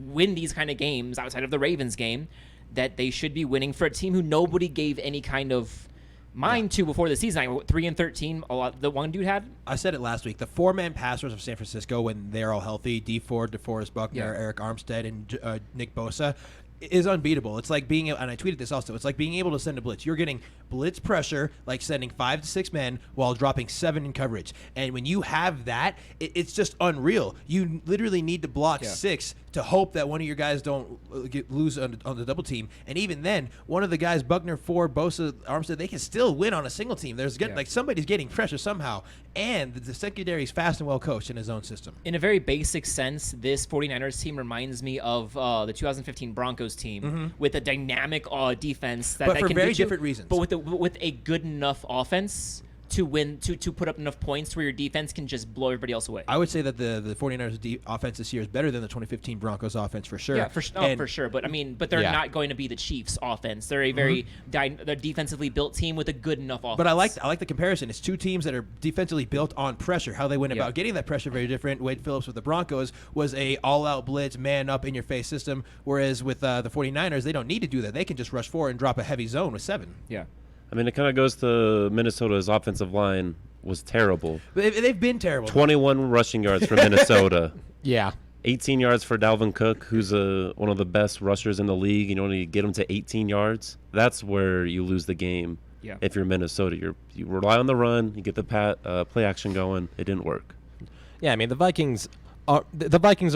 win these kind of games outside of the Ravens game that they should be winning for a team who nobody gave any kind of mind to before the season. 3-13, the one dude had. I said it last week. The four-man pass rush of San Francisco, when they're all healthy, D Ford, DeForest Buckner, Eric Armstead, and Nick Bosa, is unbeatable. It's like being, and I tweeted this also, it's like being able to send a blitz. You're getting blitz pressure, like sending 5 to 6 men while dropping 7 in coverage. And when you have that, it's just unreal. You literally need to block 6 to hope that one of your guys don't lose on the double team. And even then, one of the guys, Buckner, Ford, Bosa, Armstead, they can still win on a single team. Like somebody's getting pressure somehow. And the secondary is fast and well coached in his own system. In a very basic sense, this 49ers team reminds me of the 2015 Broncos team with a dynamic defense that for can very get you, different reasons. But with a good enough offense to win, to put up enough points where your defense can just blow everybody else away. I would say that the 49ers offense this year is better than the 2015 Broncos offense for sure. Yeah, for sure. But they're not going to be the Chiefs offense. They're a very they're defensively built team with a good enough offense. But I like the comparison. It's two teams that are defensively built on pressure. How they went about getting that pressure very different. Wade Phillips with the Broncos was a all-out blitz, man up in your face system. Whereas with the 49ers, they don't need to do that. They can just rush forward and drop a heavy zone with 7. Yeah. I mean, it kind of goes to Minnesota's offensive line was terrible. They've been terrible. 21 rushing yards for Minnesota. Yeah. 18 yards for Dalvin Cook, who's one of the best rushers in the league. You get him to 18 yards. That's where you lose the game. Yeah. If you're Minnesota, you rely on the run. You get the play action going. It didn't work. Yeah, I mean, the Vikings are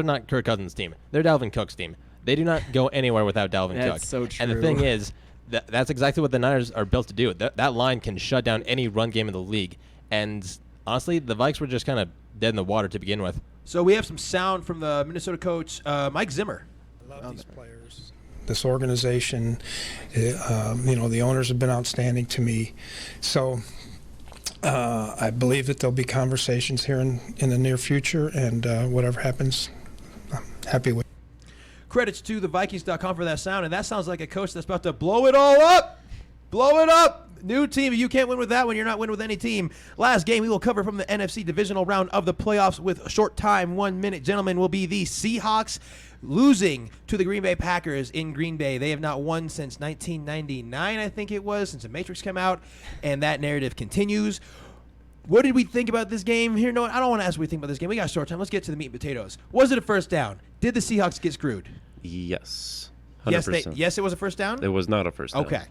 not Kirk Cousins' team. They're Dalvin Cook's team. They do not go anywhere without Dalvin Cook. That's so true. And the thing is, that's exactly what the Niners are built to do. That line can shut down any run game in the league. And honestly, the Vikes were just kind of dead in the water to begin with. So we have some sound from the Minnesota coach, Mike Zimmer. I love these players. This organization, the owners have been outstanding to me. So I believe that there'll be conversations here in the near future, and whatever happens, I'm happy with. Credits to thevikings.com for that sound, and that sounds like a coach that's about to blow it all up. Blow it up. New team. You can't win with that one. You're not winning with any team. Last game we will cover from the NFC divisional round of the playoffs with a short time, 1 minute, gentlemen, will be the Seahawks losing to the Green Bay Packers in Green Bay. They have not won since 1999, I think it was, since The Matrix came out, and that narrative continues. What did we think about this game? Here, no, I don't want to ask what we think about this game. We got short time. Let's get to the meat and potatoes. Was it a first down? Did the Seahawks get screwed? Yes. 100%. Yes, it was a first down? It was not a first down. Okay.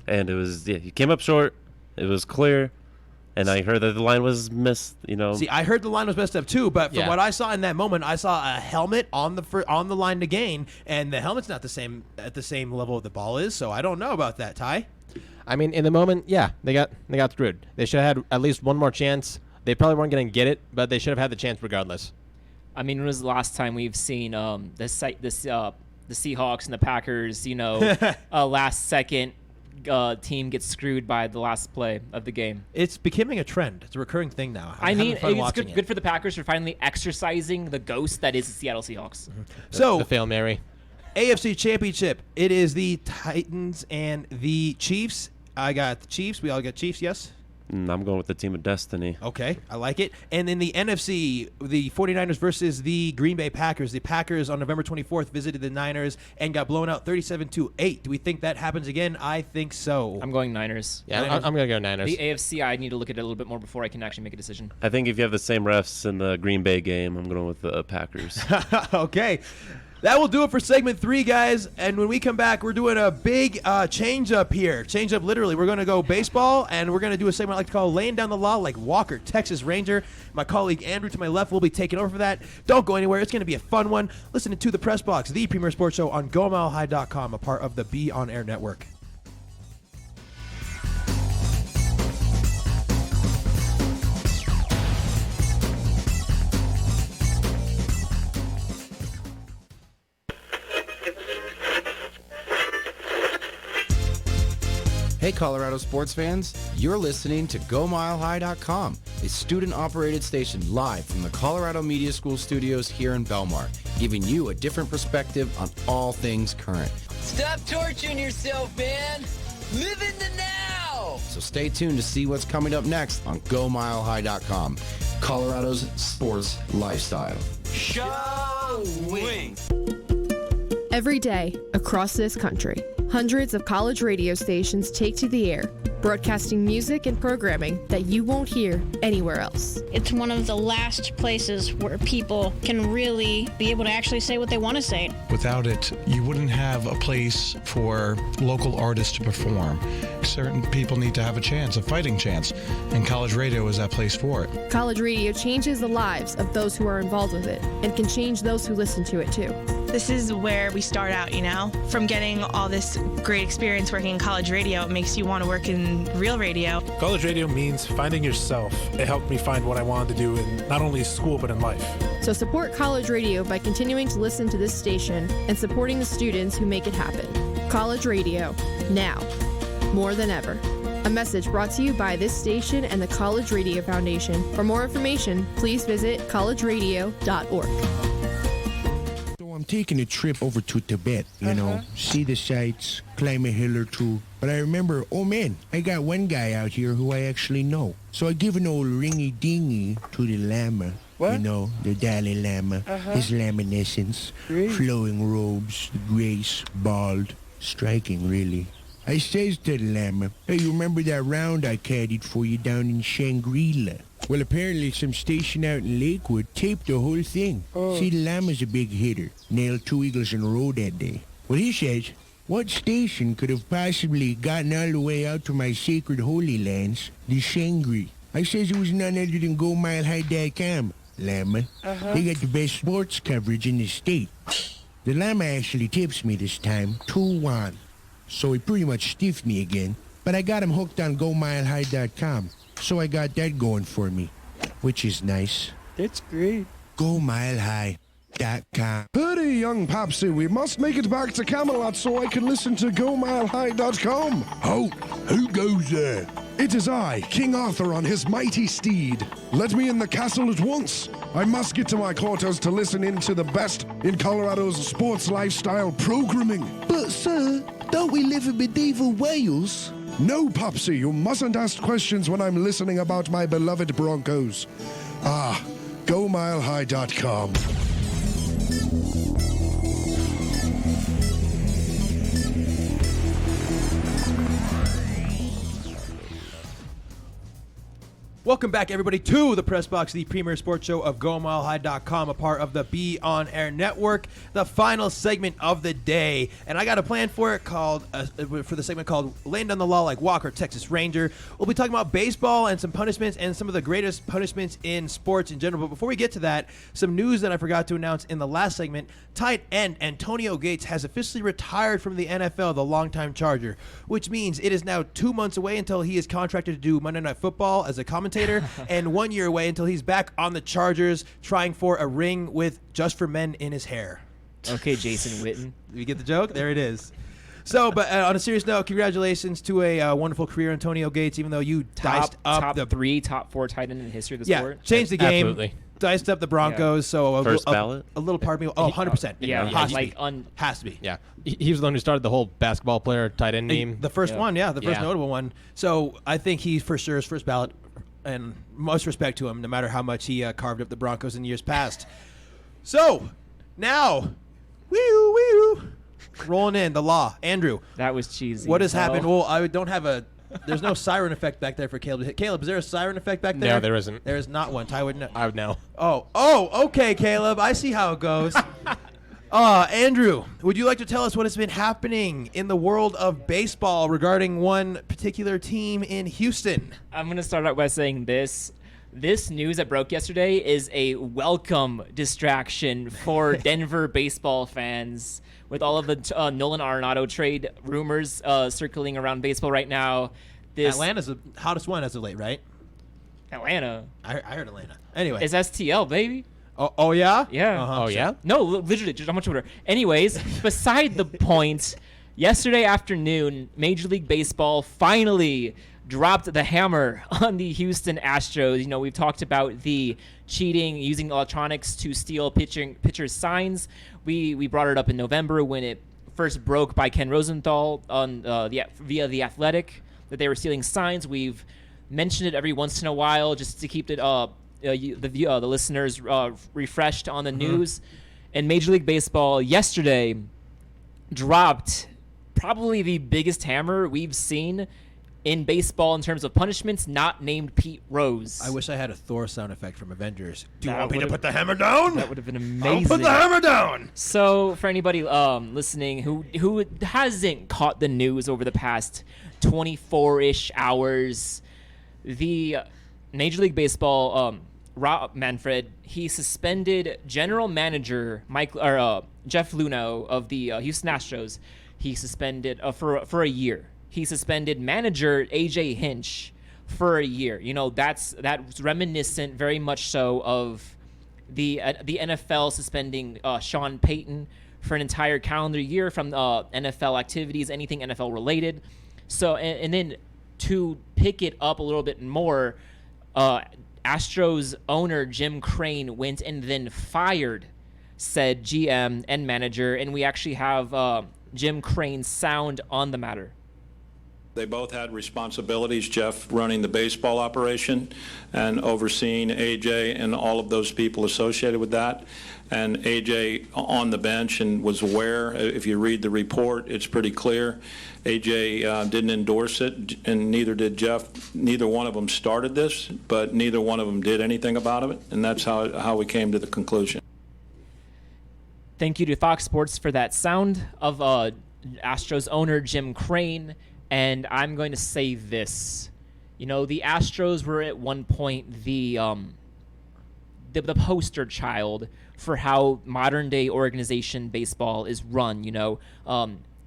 And it was, you came up short. It was clear. And I heard that the line was missed, See, I heard the line was messed up too, but from what I saw in that moment, I saw a helmet on the line to gain, and the helmet's not at the same level the ball is, so I don't know about that, Ty. I mean, in the moment, they got screwed. They should have had at least one more chance. They probably weren't going to get it, but they should have had the chance regardless. I mean, when was the last time we've seen the Seahawks and the Packers, last second team gets screwed by the last play of the game? It's becoming a trend. It's a recurring thing now. It's good for the Packers for finally exercising the ghost that is the Seattle Seahawks. So the Hail Mary. AFC Championship. It is the Titans and the Chiefs. I got the Chiefs. We all got Chiefs, yes? I'm going with the team of destiny. Okay, I like it. And in the NFC, the 49ers versus the Green Bay Packers. The Packers on November 24th visited the Niners and got blown out 37-8. Do we think that happens again? I think so. I'm going Niners. Yeah, I'm going to go Niners. The AFC, I need to look at it a little bit more before I can actually make a decision. I think if you have the same refs in the Green Bay game, I'm going with the Packers. Okay. That will do it for segment 3, guys. And when we come back, we're doing a big change up here. Change up literally. We're going to go baseball, and we're going to do a segment I like to call Laying Down the Law like Walker, Texas Ranger. My colleague Andrew to my left will be taking over for that. Don't go anywhere. It's going to be a fun one. Listening to The Press Box, the premier sports show on GoMileHigh.com, a part of the Be On Air network. Hey Colorado sports fans, you're listening to GoMileHigh.com, a student-operated station live from the Colorado Media School studios here in Belmar, giving you a different perspective on all things current. Stop torturing yourself, man. Live in the now. So stay tuned to see what's coming up next on GoMileHigh.com, Colorado's sports lifestyle. Showing. Every day, across this country, hundreds of college radio stations take to the air, broadcasting music and programming that you won't hear anywhere else. It's one of the last places where people can really be able to actually say what they want to say. Without it, you wouldn't have a place for local artists to perform. Certain people need to have a chance, a fighting chance, and college radio is that place for it. College radio changes the lives of those who are involved with it and can change those who listen to it too. This is where we start out, from getting all this great experience working in college radio. It makes you want to work in real radio. College radio means finding yourself. It helped me find what I wanted to do in not only school but in life. So support college radio by continuing to listen to this station and supporting the students who make it happen. College radio, now, more than ever. A message brought to you by this station and the College Radio Foundation. For more information, please visit collegeradio.org. I'm taking a trip over to Tibet, see the sights, climb a hill or two. But I remember, oh man, I got one guy out here who I actually know. So I give an old ringy-dingy to the Lama. What? The Dalai Lama, his laminescence, flowing robes, the grace, bald, striking really. I says to the Lama, hey, you remember that round I caddied for you down in Shangri-La? Well, apparently some station out in Lakewood taped the whole thing. See, the Lama's a big hitter. Nailed 2 eagles in a row that day. Well, he says, what station could have possibly gotten all the way out to my sacred holy lands, the Shangri? I says it was none other than GoMileHigh.com, Lama. They got the best sports coverage in the state. The Lama actually tips me this time, 2-1. So he pretty much stiffed me again. But I got him hooked on GoMileHigh.com. So I got that going for me, which is nice. That's great. GoMileHigh.com. Hurry, young Popsy, we must make it back to Camelot so I can listen to GoMileHigh.com. Oh, who goes there? It is I, King Arthur on his mighty steed. Let me in the castle at once. I must get to my quarters to listen in to the best in Colorado's sports lifestyle programming. But, sir, don't we live in medieval Wales? No, Popsy, you mustn't ask questions when I'm listening about my beloved Broncos. GoMileHigh.com. Welcome back, everybody, to the Press Box, the premier sports show of GoMileHigh.com, a part of the Be On Air Network, the final segment of the day. And I got a plan for it for the segment called Laying Down the Law Like Walker, Texas Ranger. We'll be talking about baseball and some punishments and some of the greatest punishments in sports in general. But before we get to that, some news that I forgot to announce in the last segment. Tight end Antonio Gates has officially retired from the NFL, the longtime Charger, which means it is now 2 months away until he is contracted to do Monday Night Football as a commentator and 1 year away until he's back on the Chargers trying for a ring with Just for Men in his hair. Okay, Jason Witten. You get the joke? There it is. So, but on a serious note, congratulations to a wonderful career, Antonio Gates, even though you diced up top the 3, top 4 tight end in the history of the sport. Changed the game. Absolutely. Diced up the Broncos, so First ballot? a little part of me. Oh, 100%. Has to be. Yeah. He was the one who started the whole basketball player tight end meme. The first one, the first notable one. So I think he for sure is first ballot, and most respect to him, no matter how much he carved up the Broncos in years past. So now, rolling in the law. Andrew, that was cheesy. What has happened? Well, I don't have a. There's no siren effect back there for Caleb. Caleb, is there a siren effect back there? No, there isn't. There is not one. Ty would know. I would know. Oh, okay, Caleb. I see how it goes. Andrew, would you like to tell us what has been happening in the world of baseball regarding one particular team in Houston? I'm going to start out by saying this. This news that broke yesterday is a welcome distraction for Denver baseball fans. With all of the Nolan Arenado trade rumors circling around baseball right now. Atlanta's the hottest one as of late, right? Atlanta? I heard Atlanta. Anyway. It's STL, baby. Oh yeah? Yeah. Uh-huh. Oh, yeah? No, literally, just on my Twitter. Anyways, beside the point, yesterday afternoon, Major League Baseball finally dropped the hammer on the Houston Astros. You know, we've talked about the cheating, using electronics to steal pitchers' signs. We brought it up in November when it first broke by Ken Rosenthal on via The Athletic. that they were stealing signs. We've mentioned it every once in a while just to keep it the listeners refreshed on the news. And Major League Baseball yesterday dropped probably the biggest hammer we've seen in baseball in terms of punishments, not named Pete Rose. I wish I had a Thor sound effect from Avengers. Do you That want me to would've- put the hammer down? That would have been amazing. I'll put the hammer down. So for anybody listening who hasn't caught the news over the past 24-ish hours, the Major League Baseball Rob Manfred, he suspended general manager Jeff Luhnow of the Houston Astros. He suspended for a year. He suspended manager AJ Hinch for a year. You know, that's reminiscent very much so of the NFL suspending Sean Payton for an entire calendar year from NFL activities, anything NFL related. So and then to pick it up a little bit more, Astros owner Jim Crane went and then fired said GM and manager, and we actually have Jim Crane's sound on the matter. They both had responsibilities, Jeff running the baseball operation and overseeing AJ and all of those people associated with that. And AJ on the bench and was aware. If you read the report, it's pretty clear. AJ didn't endorse it, and neither did Jeff. Neither one of them started this, but neither one of them did anything about it, and that's how we came to the conclusion. Thank you to Fox Sports for that sound of Astros owner Jim Crane. And I'm going to say this. You know, the Astros were at one point the poster child for how modern day organization baseball is run. You know,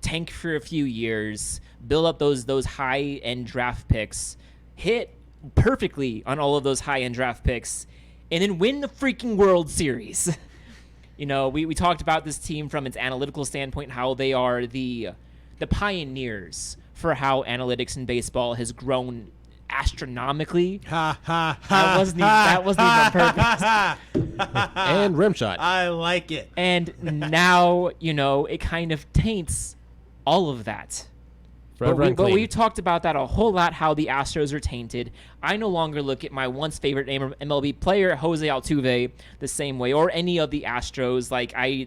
tank for a few years, build up those high end draft picks, hit perfectly on all of those high end draft picks, and then win the freaking World Series. You know, we talked about this team from its analytical standpoint, how they are the pioneers for how analytics in baseball has grown astronomically. That wasn't even on purpose. And rim shot. I like it. And now, you know, it kind of taints all of that. But we talked about that a whole lot, how the Astros are tainted. I no longer look at my once favorite MLB player, Jose Altuve, the same way, or any of the Astros. Like, I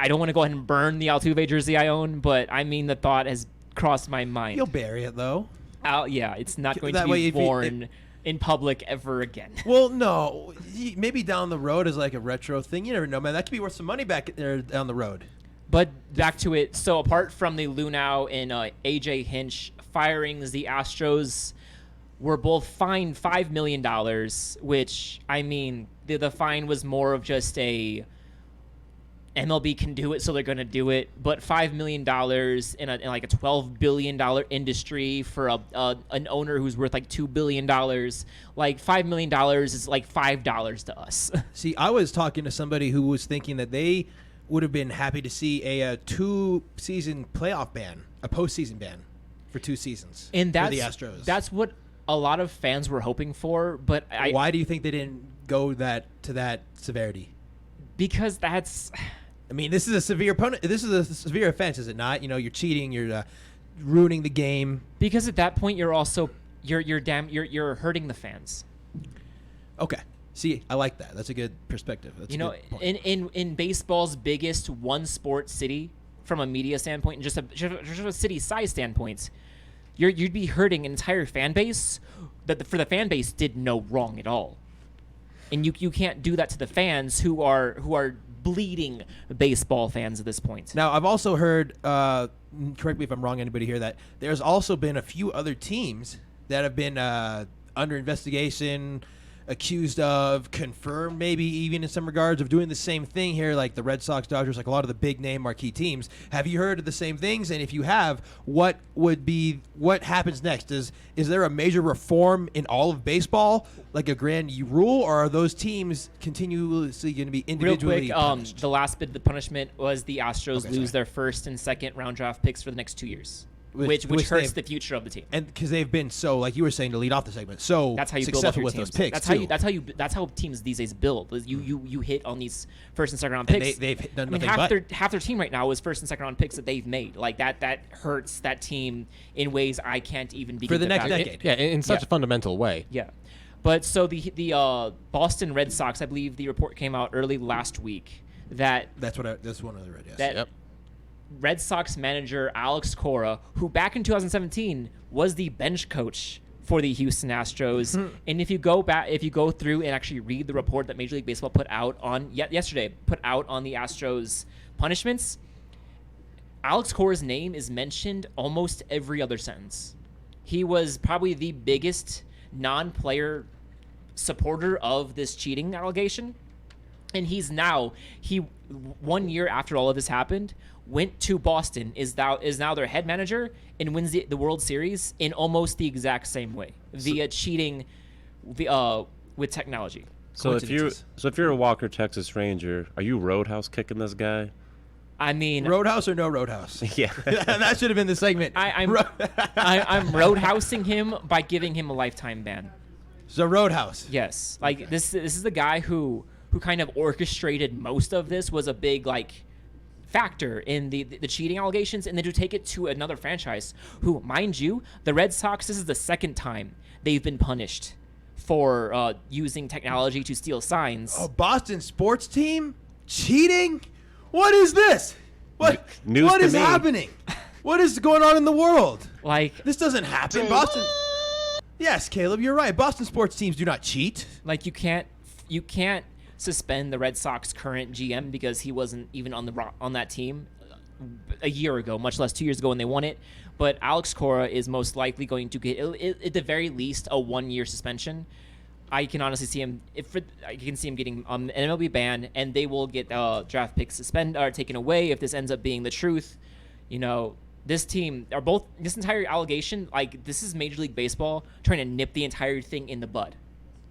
don't want to go ahead and burn the Altuve jersey I own, but I mean, the thought has crossed my mind. You'll bury it, though. Yeah, it's not going to be worn in public ever again. Well, no. Maybe down the road as like a retro thing. You never know, man. That could be worth some money back there down the road. But back to it. So apart from the Luhnow and AJ Hinch firings, the Astros were both fined $5 million, which, I mean, the fine was more of just a MLB can do it, so they're going to do it. But $5 million in like a $12 billion industry for an owner who's worth like $2 billion, like $5 million is like $5 to us. See, I was talking to somebody who was thinking that they would have been happy to see a 2-season playoff ban, a postseason ban for 2 seasons and for the Astros. That's what a lot of fans were hoping for. But why do you think they didn't go to that severity? Because that's... I mean, this is a severe severe offense, is it not? You know, you're cheating, you're ruining the game. Because at that point, you're also you're hurting the fans. Okay. See, I like that. That's a good perspective. That's you know, in baseball's biggest one sport city, from a media standpoint and just a city size standpoint, you'd be hurting an entire fan base that for the fan base did no wrong at all. And you can't do that to the fans who are bleeding baseball fans at this point. Now, I've also heard, correct me if I'm wrong, anybody here, that there's also been a few other teams that have been under investigation, accused of, confirmed maybe even in some regards of doing the same thing here, like the Red Sox, Dodgers, like a lot of the big name marquee teams. Have you heard of the same things? And if you have, what happens next? Is there a major reform in all of baseball, like a grand rule, or are those teams continuously going to be individually punished? The last bit of the punishment was the Astros lose their first and second round draft picks for the next 2 years. which hurts the future of the team. And because they've been so, like you were saying to lead off the segment, so that's how you build up successful your with teams. those picks. That's how teams these days build. You hit on these first and second round picks. And they've done nothing half their team right now is first and second round picks that they've made. Like that hurts that team in ways I can't even begin for the to next fathom. decade. In such a fundamental way. Yeah. But so the Boston Red Sox, I believe the report came out early last week that that's one of the read. Yes. That Red Sox manager Alex Cora, who back in 2017 was the bench coach for the Houston Astros, and if you go through and actually read the report that Major League Baseball put out on yesterday the Astros punishments, Alex Cora's name is mentioned almost every other sentence. He was probably the biggest non-player supporter of this cheating allegation, and he's now 1 year after all of this happened went to Boston, is now their head manager, and wins the World Series in almost the exact same way via cheating with technology. So if you're a Walker Texas Ranger, are you roadhouse kicking this guy? I mean, Roadhouse or no Roadhouse? Yeah, that should have been the segment. I'm roadhousing him by giving him a lifetime ban. So Roadhouse. Yes, like this is the guy who kind of orchestrated most of this, was a big factor in the cheating allegations, and then to take it to another franchise who, mind you, the Red Sox, this is the second time they've been punished for using technology to steal signs. Oh, Boston sports team cheating? What is this? What is happening? What is going on in the world? Like, this doesn't happen. Boston. Yes, Caleb, you're right. Boston sports teams do not cheat. Like, you can't suspend the Red Sox current GM because he wasn't even on that team a year ago, much less 2 years ago when they won it. But Alex Cora is most likely going to get, at the very least, a 1 year suspension. I can honestly see him. I can see him getting an MLB ban, and they will get draft picks suspended or taken away if this ends up being the truth. You know, this entire allegation, this is Major League Baseball trying to nip the entire thing in the bud.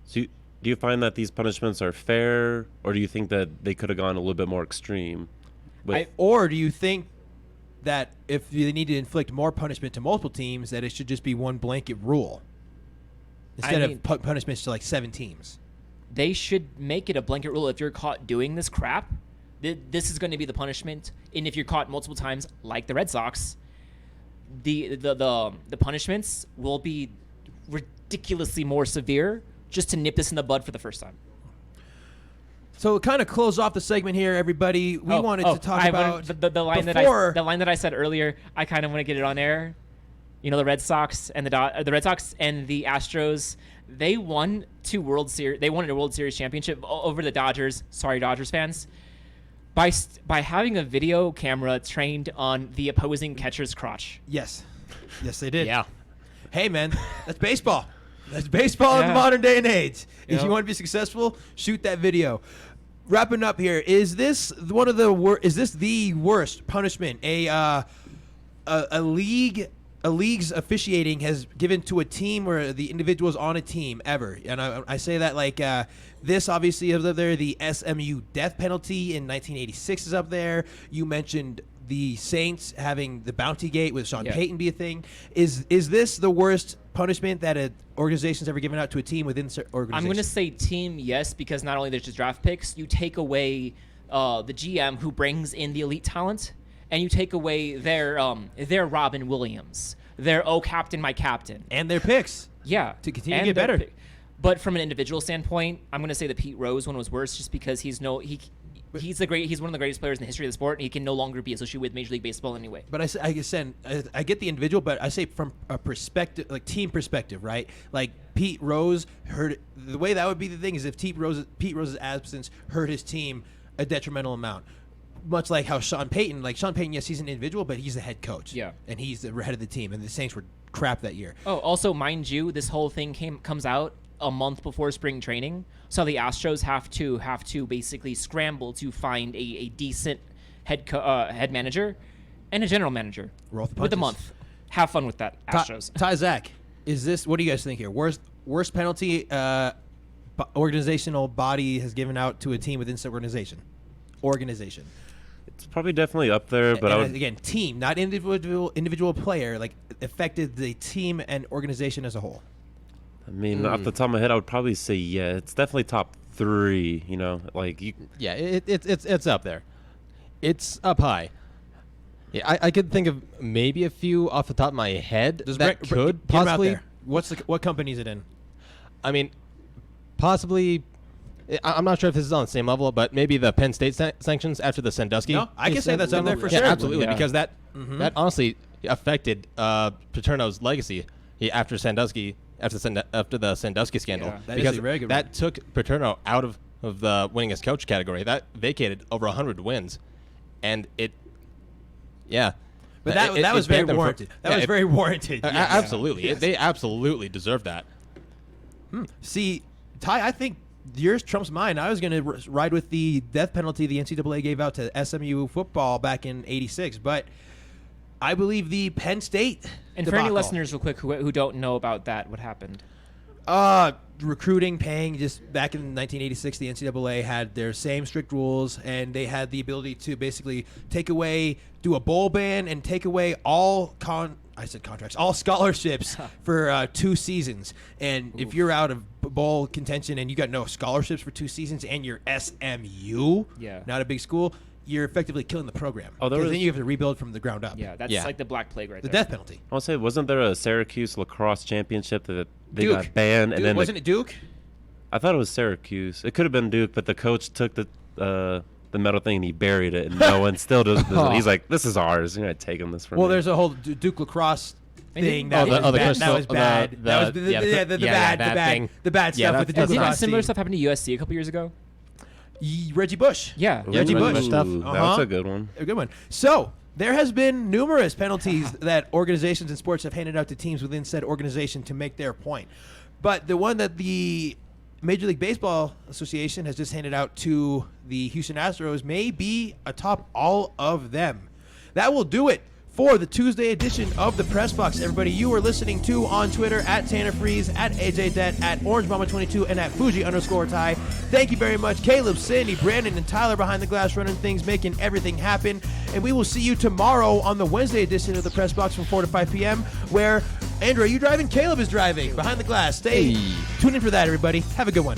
So do you find that these punishments are fair, or do you think that they could have gone a little bit more extreme? Or do you think that if they need to inflict more punishment to multiple teams, that it should just be one blanket rule instead of punishments to 7 teams? They should make it a blanket rule. If you're caught doing this crap, this is going to be the punishment. And if you're caught multiple times, like the Red Sox, the punishments will be ridiculously more severe, just to nip this in the bud for the first time. So kind of close off the segment here, everybody. We wanted to talk about the line that I said earlier. I kind of want to get it on air. You know, the Red Sox and the Red Sox and the Astros, they won 2 World Series. They won a World Series championship over the Dodgers. Sorry, Dodgers fans. By having a video camera trained on the opposing catcher's crotch. Yes, they did. Yeah. Hey, man, that's baseball. That's baseball in the modern day and age. If you want to be successful, shoot that video. Wrapping up here, is this one of the Is this the worst punishment a league's officiating has given to a team or the individuals on a team ever? And I say that this obviously is up there. The SMU death penalty in 1986 is up there. You mentioned the Saints having the bounty gate with Sean Payton be a thing. Is this the worst punishment that an organization's ever given out to a team within organization? I'm going to say team, yes, because not only there's just draft picks, you take away the GM who brings in the elite talent, and you take away their Robin Williams, their "Oh Captain, My Captain," and their picks. Yeah, to continue to get better. But from an individual standpoint, I'm going to say the Pete Rose one was worse, just because he's one of the greatest players in the history of the sport, and he can no longer be associated with Major League Baseball anyway. But I get the individual, but I say from a perspective, team perspective, right? Like Pete Rose hurt. The way that would be the thing is if Pete Rose's absence hurt his team a detrimental amount. Much like how Sean Payton, yes, he's an individual, but he's the head coach. Yeah. And he's the head of the team, and the Saints were crap that year. Oh, also, mind you, this whole thing comes out a month before spring training, so the Astros have to basically scramble to find a decent head manager and a general manager with a month. Have fun with that, Astros. Ty, Zach, what do you guys think here? Worst penalty organizational body has given out to a team within said organization. It's probably definitely up there, but I would again, team, not individual player, like affected the team and organization as a whole. I mean, off the top of my head, I would probably say it's definitely top 3. You know, like you. Yeah, it's up there. It's up high. Yeah, I could think of maybe a few off the top of my head that could possibly. What company is it in? I mean, possibly. I'm not sure if this is on the same level, but maybe the Penn State sanctions after the Sandusky. No, I can say that's up there for sure. Absolutely, because that honestly affected Paterno's legacy after Sandusky, after the Sandusky scandal. Yeah, that because is a very good that one. took Paterno out of the winningest coach category. That vacated over 100 wins, and it. Yeah. But that was very warranted. That was very warranted. Absolutely. Yes. They absolutely deserve that. See, Ty, I think yours trumps mine. I was going to ride with the death penalty the NCAA gave out to SMU football back in '86, but I believe the Penn State And for any listeners real quick who don't know about that, what happened? Recruiting, paying. Just back in 1986, the NCAA had their same strict rules, and they had the ability to basically do a bowl ban and take away all all scholarships for 2 seasons. And if you're out of bowl contention and you got no scholarships for 2 seasons and you're SMU, not a big school, you're effectively killing the program. Because then you have to rebuild from the ground up. Yeah, that's like the Black Plague right the there. death penalty. I want to say, wasn't there a Syracuse lacrosse championship that they Duke. got banned? Duke, And then wasn't it Duke? I thought it was Syracuse. It could have been Duke, but the coach took the metal thing and he buried it, and no one still does. He's like, "This is ours. You're not taking this from me." Well, there's a whole Duke lacrosse thing that was bad. That was the bad stuff with the Duke Didn't lacrosse similar team. stuff happen to USC a couple years ago? Reggie Bush. Yeah. Reggie Bush stuff. That's a good one. A good one. So there has been numerous penalties that organizations in sports have handed out to teams within said organization to make their point. But the one that the Major League Baseball Association has just handed out to the Houston Astros may be atop all of them. That will do it for the Tuesday edition of the Press Box. Everybody, you are listening to on Twitter at Tanner Freeze, at AJ Det, at OrangeMama22, and at Fuji_Ty. Thank you very much, Caleb, Sandy, Brandon, and Tyler behind the glass running things, making everything happen. And we will see you tomorrow on the Wednesday edition of the Press Box from 4 to 5 p.m. where, Andrew, are you driving? Caleb is driving behind the glass. Tune in for that, everybody. Have a good one.